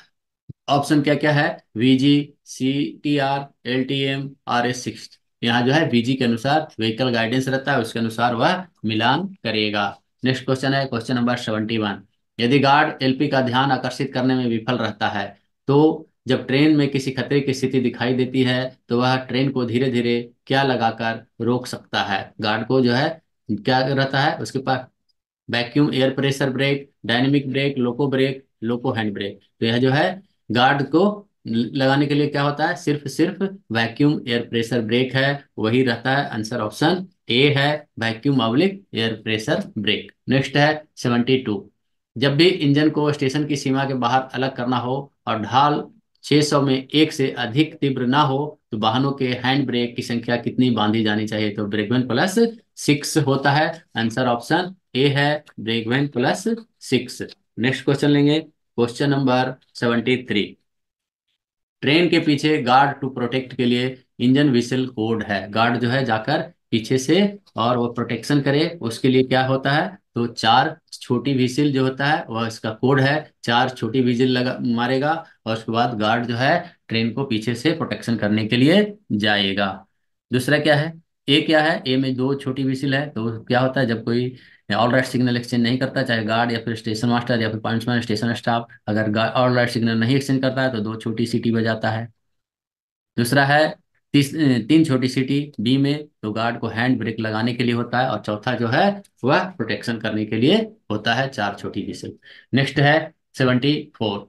Speaker 1: ऑप्शन क्या क्या है? VG, CTR, LTM, RS6। यहाँ जो है वीजी के अनुसार व्हीकल गाइडेंस रहता है, उसके अनुसार वह मिलान करेगा। नेक्स्ट क्वेश्चन है क्वेश्चन नंबर 71। यदि गार्ड एलपी का ध्यान आकर्षित करने में विफल रहता है तो जब ट्रेन में किसी खतरे की स्थिति दिखाई देती है तो वह ट्रेन को धीरे धीरे क्या लगाकर रोक सकता है? गार्ड को जो है क्या रहता है उसके पास? Vacuum air pressure brake, dynamic brake, loco brake, loco hand brake. तो यह जो है गार्ड को लगाने के लिए क्या होता है? सिर्फ सिर्फ वैक्यूम एयर प्रेशर ब्रेक है, वही रहता है। आंसर ऑप्शन ए है, vacuum oblique air pressure brake. Next है 72। जब भी इंजन को स्टेशन की सीमा के बाहर अलग करना हो और ढाल 600 में एक से अधिक तीव्र ना हो तो वाहनों के हैंड ब्रेक की संख्या कितनी बांधी जानी चाहिए? तो ब्रेकवन प्लस 6 होता है। आंसर ऑप्शन ए है, ब्रेकवन प्लस 6। नेक्स्ट क्वेश्चन लेंगे क्वेश्चन नंबर 73। ट्रेन के पीछे गार्ड टू प्रोटेक्ट के लिए इंजन व्हिसल कोड है। गार्ड जो है जाकर पीछे से और वो प्रोटेक्शन करे उसके लिए क्या होता है? तो 4 छोटी व्हिसल जो होता है वह इसका कोड है। 4 छोटी व्हिसल लगा मारेगा और उसके बाद गार्ड जो है ट्रेन को पीछे से प्रोटेक्शन करने के लिए जाएगा। दूसरा क्या है? ए क्या है? ए में 2 छोटी व्हिसल है। तो क्या होता है जब कोई ऑल राइट सिग्नल एक्सचेंज नहीं करता, चाहे गार्ड या फिर स्टेशन मास्टर या फिर पॉइंट्समैन स्टेशन स्टाफ, अगर ऑल राइट सिग्नल नहीं एक्सचेंज करता है तो 2 छोटी सीटी बजाता है। दूसरा है 3 छोटी सीटी बी में, तो गार्ड को हैंड ब्रेक लगाने के लिए होता है। और चौथा जो है वह प्रोटेक्शन करने के लिए होता है, 4 छोटी व्हिसल। नेक्स्ट है 74।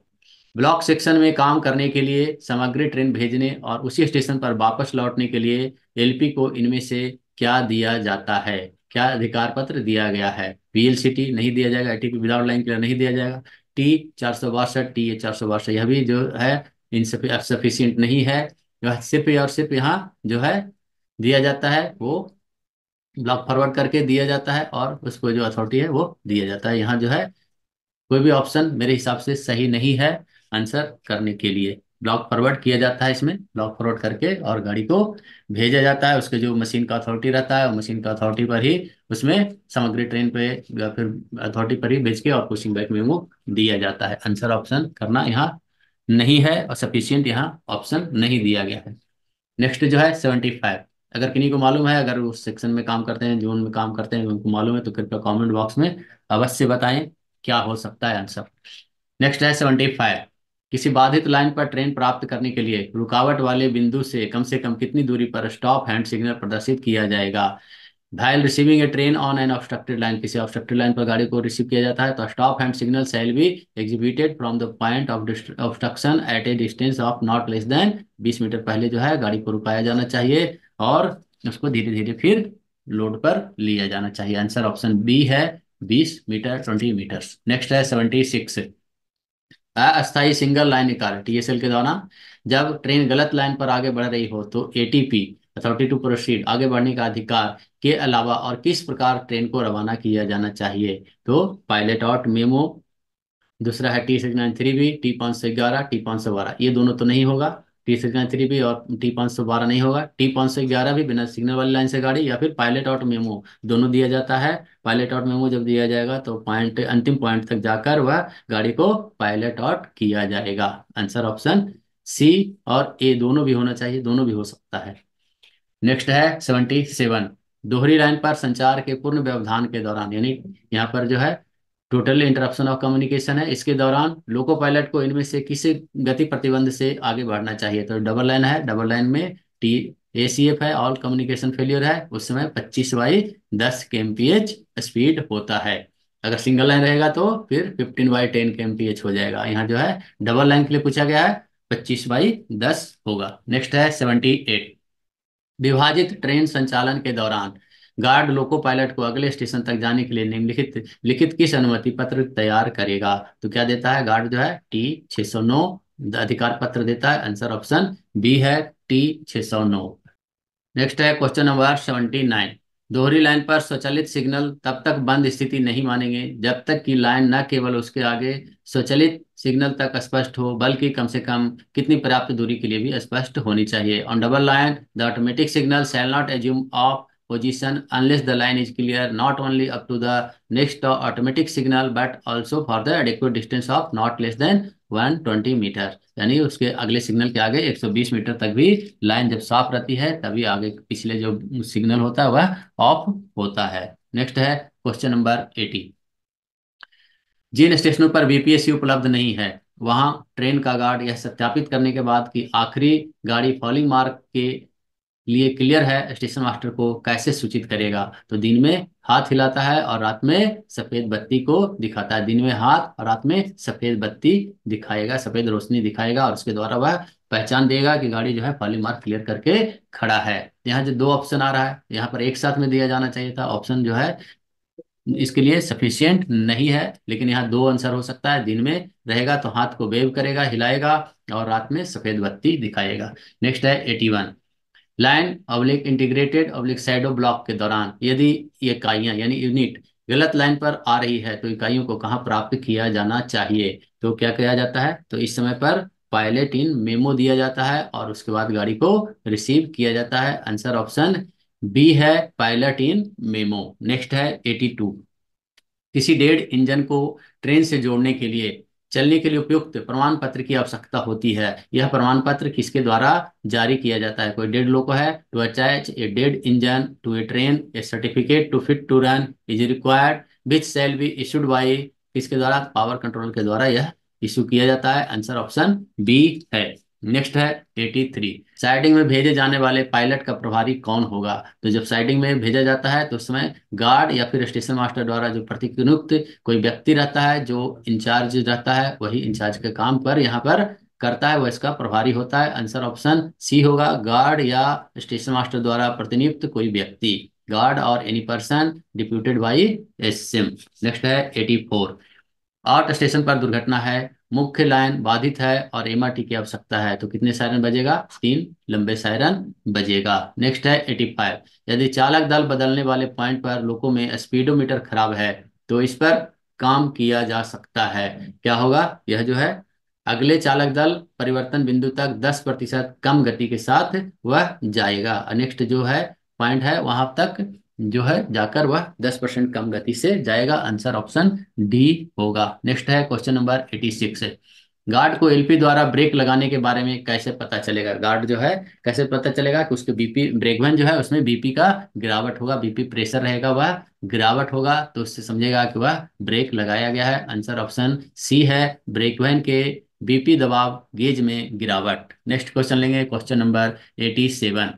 Speaker 1: ब्लॉक सेक्शन में काम करने के लिए, सामग्री ट्रेन भेजने और उसी स्टेशन पर वापस लौटने के लिए एलपी को इनमें से क्या दिया जाता है? क्या अधिकार पत्र दिया गया है? वीएलसीटी नहीं दिया जाएगा, एटीपी विदाउट लाइन क्लियर नहीं दिया जाएगा। टी 462, टी ए 462, यह भी जो है इनसफिशियंट नहीं है। यह सिर्फ और सिर्फ यहाँ जो है दिया जाता है वो ब्लॉक फॉरवर्ड करके दिया जाता है, और उसको जो अथॉरिटी है वो दिया जाता है। यहाँ जो है कोई भी ऑप्शन मेरे हिसाब से सही नहीं है आंसर करने के लिए। ब्लॉक फॉरवर्ड किया जाता है, इसमें ब्लॉक फॉरवर्ड करके और गाड़ी को भेजा जाता है, उसके जो मशीन का अथॉरिटी रहता है मशीन का अथॉरिटी पर ही उसमें सामग्री ट्रेन पे या फिर अथॉरिटी पर ही भेज के और पुशिंग बैक मेमो दिया जाता है। आंसर ऑप्शन करना यहाँ नहीं है, और सफिशियंट यहाँ ऑप्शन नहीं दिया गया है। नेक्स्ट जो है 75। अगर किन्हीं को मालूम है, अगर उस सेक्शन में काम करते हैं, जोन में काम करते हैं, उनको मालूम है तो कृपया कमेंट बॉक्स में अवश्य बताएं क्या हो सकता है आंसर। नेक्स्ट है 75। किसी बाधित लाइन पर ट्रेन प्राप्त करने के लिए रुकावट वाले बिंदु से कम कितनी दूरी पर स्टॉप हैंड सिग्नल प्रदर्शित किया जाएगा? While receiving a train on an obstructed line, किसी obstructed लाइन पर गाड़ी को रिसीव किया जाता है तो stop hand signal shall be executed from the point of obstruction at a distance of not less than 20 metre पहले जो है गाड़ी को रुकाया जाना चाहिए, और उसको धीरे धीरे फिर लोड पर लिया जाना चाहिए। आंसर ऑप्शन बी है, 20 मीटर, 20 मीटर्स। नेक्स्ट है 76। अस्थायी सिंगल लाइन कार टीएसएल के दौरान जब ट्रेन गलत लाइन पर आगे बढ़ रही हो तो एटीपी अथॉरिटी टू प्रोसीड आगे बढ़ने का अधिकार के अलावा और किस प्रकार ट्रेन को रवाना किया जाना चाहिए? तो पायलट आउट मेमो, दूसरा है T693B, T511, T512, ये दोनों तो नहीं होगा। T693B और T512 नहीं होगा। T511 भी बिना सिग्नल वाली लाइन से गाड़ी, या फिर पायलट आउट मेमो, दोनों दिया जाता है। पायलट आउट मेमो जब दिया जाएगा तो पॉइंट अंतिम पॉइंट तक जाकर वह गाड़ी को पायलट आउट किया जाएगा। आंसर ऑप्शन सी और ए दोनों भी होना चाहिए, दोनों भी हो सकता है। नेक्स्ट है 77। दोहरी लाइन पर संचार के पूर्ण व्यवधान के दौरान, यानी यहाँ पर जो है टोटल इंटरप्शन ऑफ कम्युनिकेशन है, इसके दौरान लोको पायलट को इनमें से किसी गति प्रतिबंध से आगे बढ़ना चाहिए? तो डबल लाइन है, डबल लाइन में टी एसीएफ है, ऑल कम्युनिकेशन फेलियर है, उस समय 25/10 kmph स्पीड होता है। अगर सिंगल लाइन रहेगा तो फिर 15/10 kmph हो जाएगा। यहाँ जो है डबल लाइन के लिए पूछा गया है, 25/10 होगा। नेक्स्ट है 78। विभाजित ट्रेन संचालन के दौरान गार्ड लोको पायलट को अगले स्टेशन तक जाने के लिए निम्नलिखित लिखित किस अनुमति पत्र तैयार करेगा? तो क्या देता है गार्ड जो है? T609 अधिकार पत्र देता है। आंसर ऑप्शन बी है, T609। नेक्स्ट है क्वेश्चन नंबर 79। दोहरी लाइन पर स्वचालित सिग्नल तब तक बंद स्थिति नहीं मानेंगे जब तक कि लाइन न केवल उसके आगे स्वचालित सिग्नल तक स्पष्ट हो, बल्कि कम से कम कितनी पर्याप्त दूरी के लिए भी स्पष्ट होनी चाहिए? On double line the automatic signal shall not assume of position unless the line is clear not only up to the next automatic signal but also for the adequate distance of not less than 120 metre, यानी उसके अगले सिग्नल के आगे 120 मीटर तक भी लाइन जब साफ रहती है तभी आगे पिछले जो सिग्नल होता है वह ऑफ होता है। नेक्स्ट है क्वेश्चन नंबर 80। जिन स्टेशनों पर बीपीएससी उपलब्ध नहीं है वहां ट्रेन का गार्ड यह सत्यापित करने के बाद कि आखिरी गाड़ी फॉलिंग मार्क के लिए क्लियर है स्टेशन मास्टर को कैसे सूचित करेगा? तो दिन में हाथ हिलाता है और रात में सफेद बत्ती को दिखाता है। दिन में हाथ और रात में सफेद बत्ती दिखाएगा, सफेद रोशनी दिखाएगा, और उसके द्वारा वह पहचान देगा कि गाड़ी जो है फॉलिंग मार्क क्लियर करके खड़ा है। यहाँ जो दो ऑप्शन आ रहा है यहाँ पर एक साथ में दिया जाना चाहिए था, ऑप्शन जो है इसके लिए सफिशियंट नहीं है, लेकिन यहाँ दो आंसर हो सकता है। दिन में रहेगा तो हाथ को वेव करेगा, हिलाएगा, और रात में सफेद बत्ती दिखाएगा। नेक्स्ट है 81। Line oblique integrated oblique shadow block के दौरान यदि ये इकाइयां यानी यूनिट गलत लाइन पर आ रही है तो इकाइयों को कहाँ प्राप्त किया जाना चाहिए? तो क्या किया जाता है? तो इस समय पर पायलट इन मेमो दिया जाता है और उसके बाद गाड़ी को रिसीव किया जाता है। आंसर ऑप्शन बी है, पायलट इन मेमो। नेक्स्ट है 82। किसी डेड इंजन को ट्रेन से जोड़ने के लिए चलने के लिए उपयुक्त प्रमाण पत्र की आवश्यकता होती है। यह प्रमाण पत्र किसके द्वारा जारी किया जाता है? कोई डेड लोको है, to attach a dead engine to a train a certificate to fit to run is required which shall be issued by, किसके द्वारा? पावर कंट्रोल के द्वारा यह इशू किया जाता है। आंसर ऑप्शन बी है। नेक्स्ट है 83, साइडिंग में भेजे जाने वाले पायलट का प्रभारी कौन होगा? तो जब साइडिंग में भेजा जाता है तो उसमें गार्ड या फिर स्टेशन मास्टर द्वारा जो प्रतिनियुक्त कोई व्यक्ति रहता है, जो इंचार्ज रहता है, वही इंचार्ज के काम पर यहाँ पर करता है, वह इसका प्रभारी होता है। आंसर ऑप्शन सी होगा, गार्ड या स्टेशन मास्टर द्वारा प्रतिनियुक्त कोई व्यक्ति, गार्ड और any person deputed by SM. Next है 84, आउट स्टेशन पर दुर्घटना है, मुख्य लाइन बाधित है और एमआरटी की आवश्यकता है, तो कितने सायरन बजेगा? 3 लंबे सायरन बजेगा। नेक्स्ट है 85, यदि चालक दल बदलने वाले पॉइंट पर लोगों में स्पीडोमीटर खराब है तो इस पर काम किया जा सकता है, क्या होगा? यह जो है, अगले चालक दल परिवर्तन बिंदु तक 10% कम गति के साथ वह जाएगा। नेक्स्ट जो है पॉइंट है वहां तक जो है जाकर वह 10% कम गति से जाएगा। आंसर ऑप्शन डी होगा। नेक्स्ट है क्वेश्चन नंबर 86, गार्ड को एलपी द्वारा ब्रेक लगाने के बारे में कैसे पता चलेगा? गार्ड जो है कैसे पता चलेगा कि उसके बीपी ब्रेकवन जो है उसमें बीपी का गिरावट होगा, बीपी प्रेशर रहेगा वह गिरावट होगा, तो उससे समझेगा कि वह ब्रेक लगाया गया है। आंसर ऑप्शन सी है, ब्रेकवन के बीपी दबाव गेज में गिरावट। नेक्स्ट क्वेश्चन लेंगे, क्वेश्चन नंबर 87,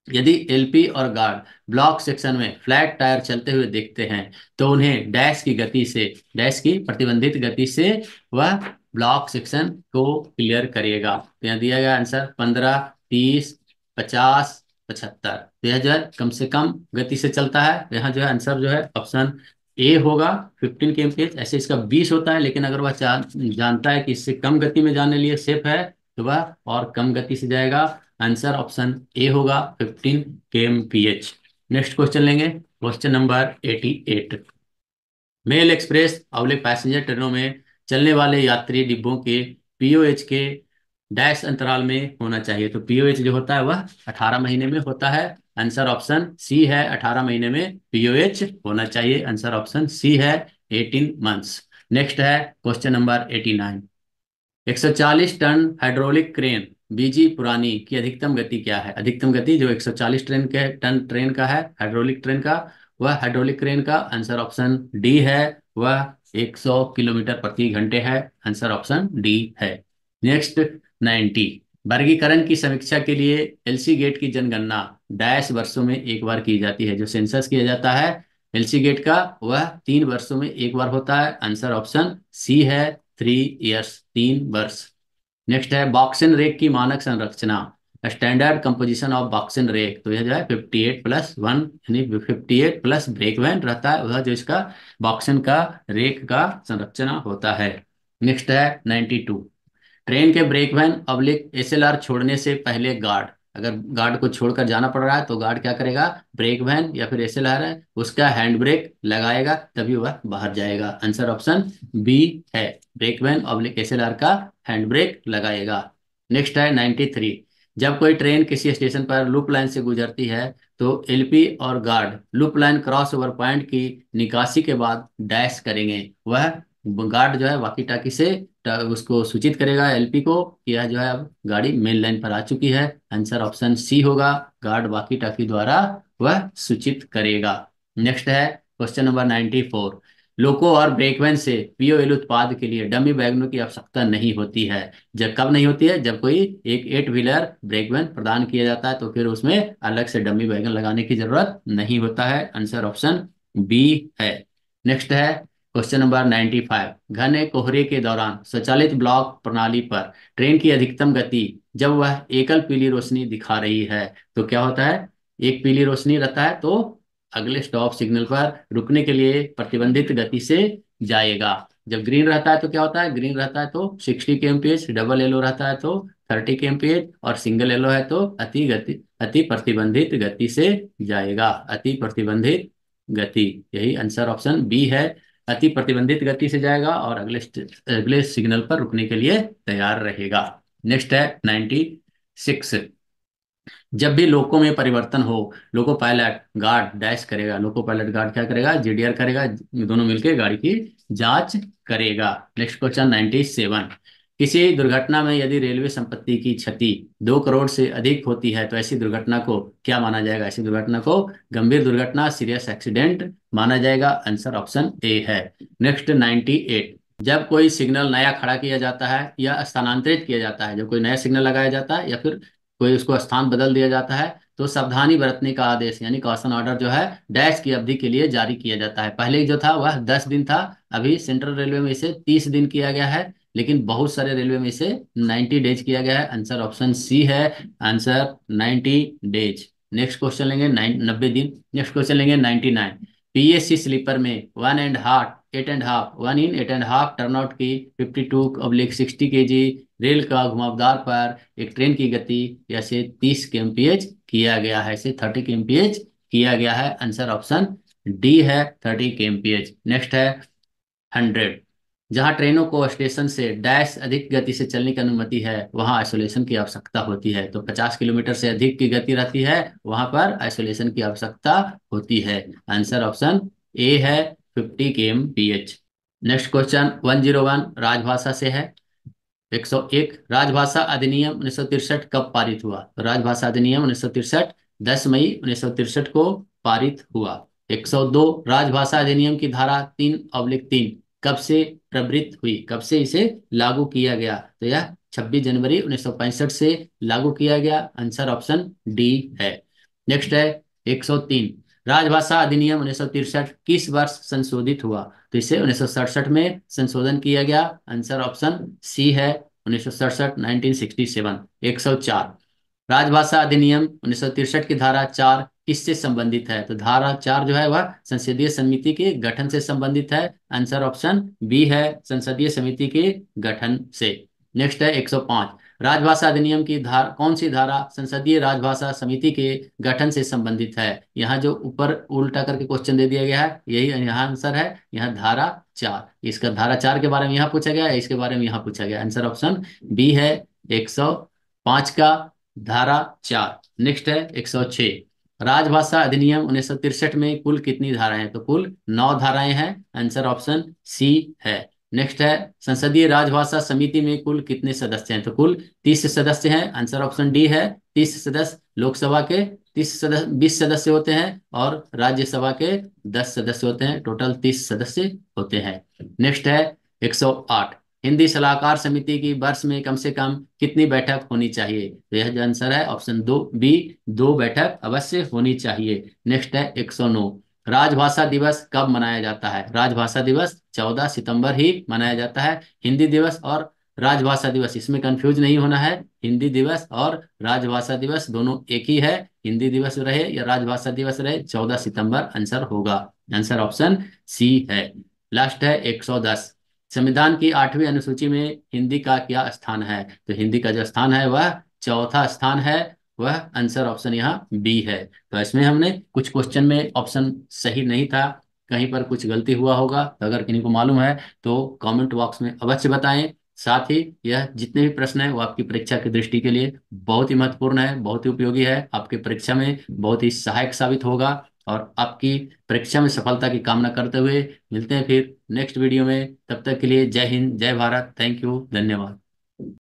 Speaker 1: यदि एलपी और गार्ड ब्लॉक सेक्शन में फ्लैट टायर चलते हुए देखते हैं तो उन्हें डैश की गति से, डैश की प्रतिबंधित गति से वह ब्लॉक सेक्शन को क्लियर करिएगा। तो यहाँ दिया गया आंसर 15, 30, 50, 75, तो यह जो है कम से कम गति से चलता है। यहाँ जो है आंसर जो है ऑप्शन ए होगा, 15 kmph। ऐसे इसका 20 होता है, लेकिन अगर वह जानता है कि इससे कम गति में जाने लिए सेफ है तो वह और कम गति से जाएगा। आंसर ऑप्शन ए होगा, 15 kmph। नेक्स्ट क्वेश्चन लेंगे, question number 88, mail express public passenger ट्रेनों में चलने वाले यात्री डिब्बों के पीओएच के डैश अंतराल में होना चाहिए। तो पीओएच जो होता है वह 18 महीने में होता है। आंसर ऑप्शन सी है, 18 महीने में पीओएच होना चाहिए। आंसर ऑप्शन सी है, 18 मंथ्स। नेक्स्ट है question number 89, 140 ton hydraulic crane BG पुरानी की अधिकतम गति क्या है? अधिकतम गति जो 140 टन ट्रेन का है, हाइड्रोलिक ट्रेन का, वह हाइड्रोलिक क्रेन का आंसर ऑप्शन डी है, वह 100 किलोमीटर प्रति घंटे है। आंसर ऑप्शन डी है। नेक्स्ट 90, वर्गीकरण की समीक्षा के लिए एलसी गेट की जनगणना डैश वर्षों में एक बार की जाती है। जो सेंसस किया जाता है एलसी गेट का वह 3 वर्षों में एक बार होता है। आंसर ऑप्शन सी है, 3 इयर्स, 3 वर्ष। नेक्स्ट है बॉक्सिन रेक की मानक संरचना, स्टैंडर्ड कंपोजिशन ऑफ बॉक्सिन रेक, तो यह जो है 58+1 यानी 58 प्लस ब्रेक वैन रहता है, वह जो इसका बॉक्सिन का रेक का संरचना होता है। नेक्स्ट है 92, ट्रेन के ब्रेक वैन पब्लिक एसएलआर छोड़ने से पहले गार्ड, अगर गार्ड को छोड़कर जाना पड़ रहा है तो गार्ड क्या करेगा? ब्रेक वैन या फिर एसएलआर है उसका हैंड ब्रेक लगाएगा, तभी वह बाहर जाएगा। आंसर ऑप्शन बी है, ब्रेक वैन पब्लिक एसएलआर का हैंड ब्रेक लगाएगा। नेक्स्ट है 93, जब कोई ट्रेन किसी स्टेशन पर लूप लाइन से गुजरती है तो एलपी और guard loop line cross over point की निकासी के बाद डैश करेंगे। वह गार्ड जो है वॉकी टाकी से उसको सूचित करेगा एलपी को कि यह जो है अब गाड़ी मेन लाइन पर आ चुकी है। आंसर ऑप्शन सी होगा, गार्ड वॉकी टाकी द्वारा वह सूचित करेगा। नेक्स्ट है क्वेश्चन नंबर 94, लोको और ब्रेकवैन से पीओएल उत्पाद के लिए डमी वैगनों की आवश्यकता नहीं होती है। जब कब नहीं होती है? जब कोई एक 8 व्हीलर ब्रेकवैन प्रदान किया जाता है तो फिर उसमें अलग से डमी वैगन लगाने की जरूरत नहीं होता है। आंसर ऑप्शन बी है। नेक्स्ट है क्वेश्चन नंबर 95, घने कोहरे के दौरान स्वचालित ब्लॉक प्रणाली पर ट्रेन की अधिकतम गति जब वह एकल पीली रोशनी दिखा रही है तो क्या होता है? एक पीली रोशनी रहता है तो अगले स्टॉप सिग्नल पर रुकने के लिए प्रतिबंधित गति से जाएगा। जब ग्रीन रहता है तो क्या होता है? ग्रीन रहता है तो 60 kmph, डबल येलो रहता है तो 30 kmph और सिंगल येलो है तो अति प्रतिबंधित गति से जाएगा। अति प्रतिबंधित गति, यही आंसर ऑप्शन बी है, अति प्रतिबंधित गति से जाएगा और अगले सिग्नल पर रुकने के लिए तैयार रहेगा। नेक्स्ट है 96, जब भी लोको में परिवर्तन हो लोको पायलट गार्ड डैश करेगा, लोको पायलट गार्ड क्या करेगा? जीडीआर करेगा, दोनों मिलकर गाड़ी की जांच करेगा। नेक्स्ट क्वेश्चन 97, किसी दुर्घटना में यदि रेलवे संपत्ति की क्षति 2 करोड़ से अधिक होती है तो ऐसी दुर्घटना को क्या माना जाएगा? ऐसी दुर्घटना को गंभीर दुर्घटना, सीरियस एक्सीडेंट माना जाएगा। आंसर ऑप्शन ए है। नेक्स्ट 98, जब कोई सिग्नल नया खड़ा किया जाता है या स्थानांतरित किया जाता है, जब कोई नया सिग्नल लगाया जाता है या फिर कोई उसको स्थान बदल दिया जाता है, तो सावधानी बरतने का आदेश यानी कॉशन ऑर्डर जो है डैश की अवधि के लिए जारी किया जाता है। पहले जो था वह 10 दिन था, अभी सेंट्रल रेलवे में इसे 30 दिन किया गया है, लेकिन बहुत सारे रेलवे में इसे 90 डेज किया गया है। आंसर ऑप्शन सी है, आंसर 90 डेज। नेक्स्ट क्वेश्चन लेंगे 90 दिन। नेक्स्ट क्वेश्चन लेंगे 99। पीएससी स्लीपर में 1 एंड हाफ टर्नआउट की 52/60 kg रेल का घुमावदार पर एक ट्रेन की गति जैसे 30 kmph किया गया है, इसे 30 kmph किया गया है। आंसर ऑप्शन डी है, 30 kmph। नेक्स्ट है 100। जहां ट्रेनों को स्टेशन से डैश अधिक गति से चलने की अनुमति है वहां आइसोलेशन की आवश्यकता होती है। तो 50 किलोमीटर से अधिक की गति रहती है, वहां पर आइसोलेशन की आवश्यकता होती है। आंसर ऑप्शन ए है, 50 kmph। नेक्स्ट क्वेश्चन 101 राजभाषा से है। 101 राजभाषा अधिनियम 1963 कब पारित हुआ? तो राजभाषा अधिनियम 1963 10 मई 1963 को पारित हुआ। 102 राजभाषा अधिनियम की धारा 3/3 कब से प्रवृत्त हुई, कब से इसे लागू किया गया? तो यह 26 जनवरी 1965 से लागू किया गया। आंसर ऑप्शन डी है। नेक्स्ट है 103 राजभाषा अधिनियम 1963 किस वर्ष संशोधित हुआ? तो इसे 1967 में संशोधन किया गया। आंसर ऑप्शन सी है, 1967 1967। 104 राजभाषा अधिनियम 1963 की धारा 4 किससे संबंधित है? तो धारा 4 जो है वह संसदीय समिति के गठन से संबंधित है। आंसर ऑप्शन बी है, संसदीय समिति के गठन से। नेक्स्ट है 105 राजभाषा अधिनियम की धारा कौन सी धारा संसदीय राजभाषा समिति के गठन से संबंधित है? यहाँ जो ऊपर उल्टा करके क्वेश्चन दे दिया गया है यही यहाँ आंसर है, यहाँ धारा 4। इसका धारा 4 के बारे में यहाँ पूछा गया है, इसके बारे में यहाँ पूछा गया। आंसर ऑप्शन बी है, 105 का धारा 4। नेक्स्ट है 106 राजभाषा अधिनियम 1963 में कुल कितनी धाराएं हैं? तो कुल 9 धाराएं हैं। आंसर ऑप्शन सी है। नेक्स्ट है संसदीय राजभाषा समिति में कुल कितने सदस्य हैं? तो कुल 30 सदस्य हैं। आंसर ऑप्शन डी है, 30 सदस्य। लोकसभा के 30 सदस्य 20 सदस्य होते हैं और राज्यसभा के 10 सदस्य होते हैं, टोटल 30 सदस्य होते हैं। नेक्स्ट है 108 हिंदी सलाहकार समिति की वर्ष में कम से कम कितनी बैठक होनी चाहिए? तो यह जो आंसर है ऑप्शन दो बी, 2 बैठक अवश्य होनी चाहिए। नेक्स्ट है 109 राजभाषा दिवस कब मनाया जाता है? राजभाषा दिवस 14 सितंबर ही मनाया जाता है। हिंदी दिवस और राजभाषा दिवस इसमें कंफ्यूज नहीं होना है, हिंदी दिवस और राजभाषा दिवस दोनों एक ही है। हिंदी दिवस रहे या राजभाषा दिवस रहे, 14 सितंबर आंसर होगा। आंसर ऑप्शन सी है। लास्ट है 110 संविधान की 8वीं अनुसूची में हिंदी का क्या स्थान है? तो हिंदी का जो स्थान है वह चौथा स्थान है, वह आंसर ऑप्शन यहाँ बी है। तो इसमें हमने कुछ क्वेश्चन में ऑप्शन सही नहीं था, कहीं पर कुछ गलती हुआ होगा, तो अगर किन्हीं को मालूम है तो कमेंट बॉक्स में अवश्य बताएं। साथ ही यह जितने भी प्रश्न है वो आपकी परीक्षा की दृष्टि के लिए बहुत ही महत्वपूर्ण है, बहुत ही उपयोगी है, आपकी परीक्षा में बहुत ही सहायक साबित होगा। और आपकी परीक्षा में सफलता की कामना करते हुए मिलते हैं फिर नेक्स्ट वीडियो में। तब तक के लिए जय हिंद, जय भारत, थैंक यू, धन्यवाद।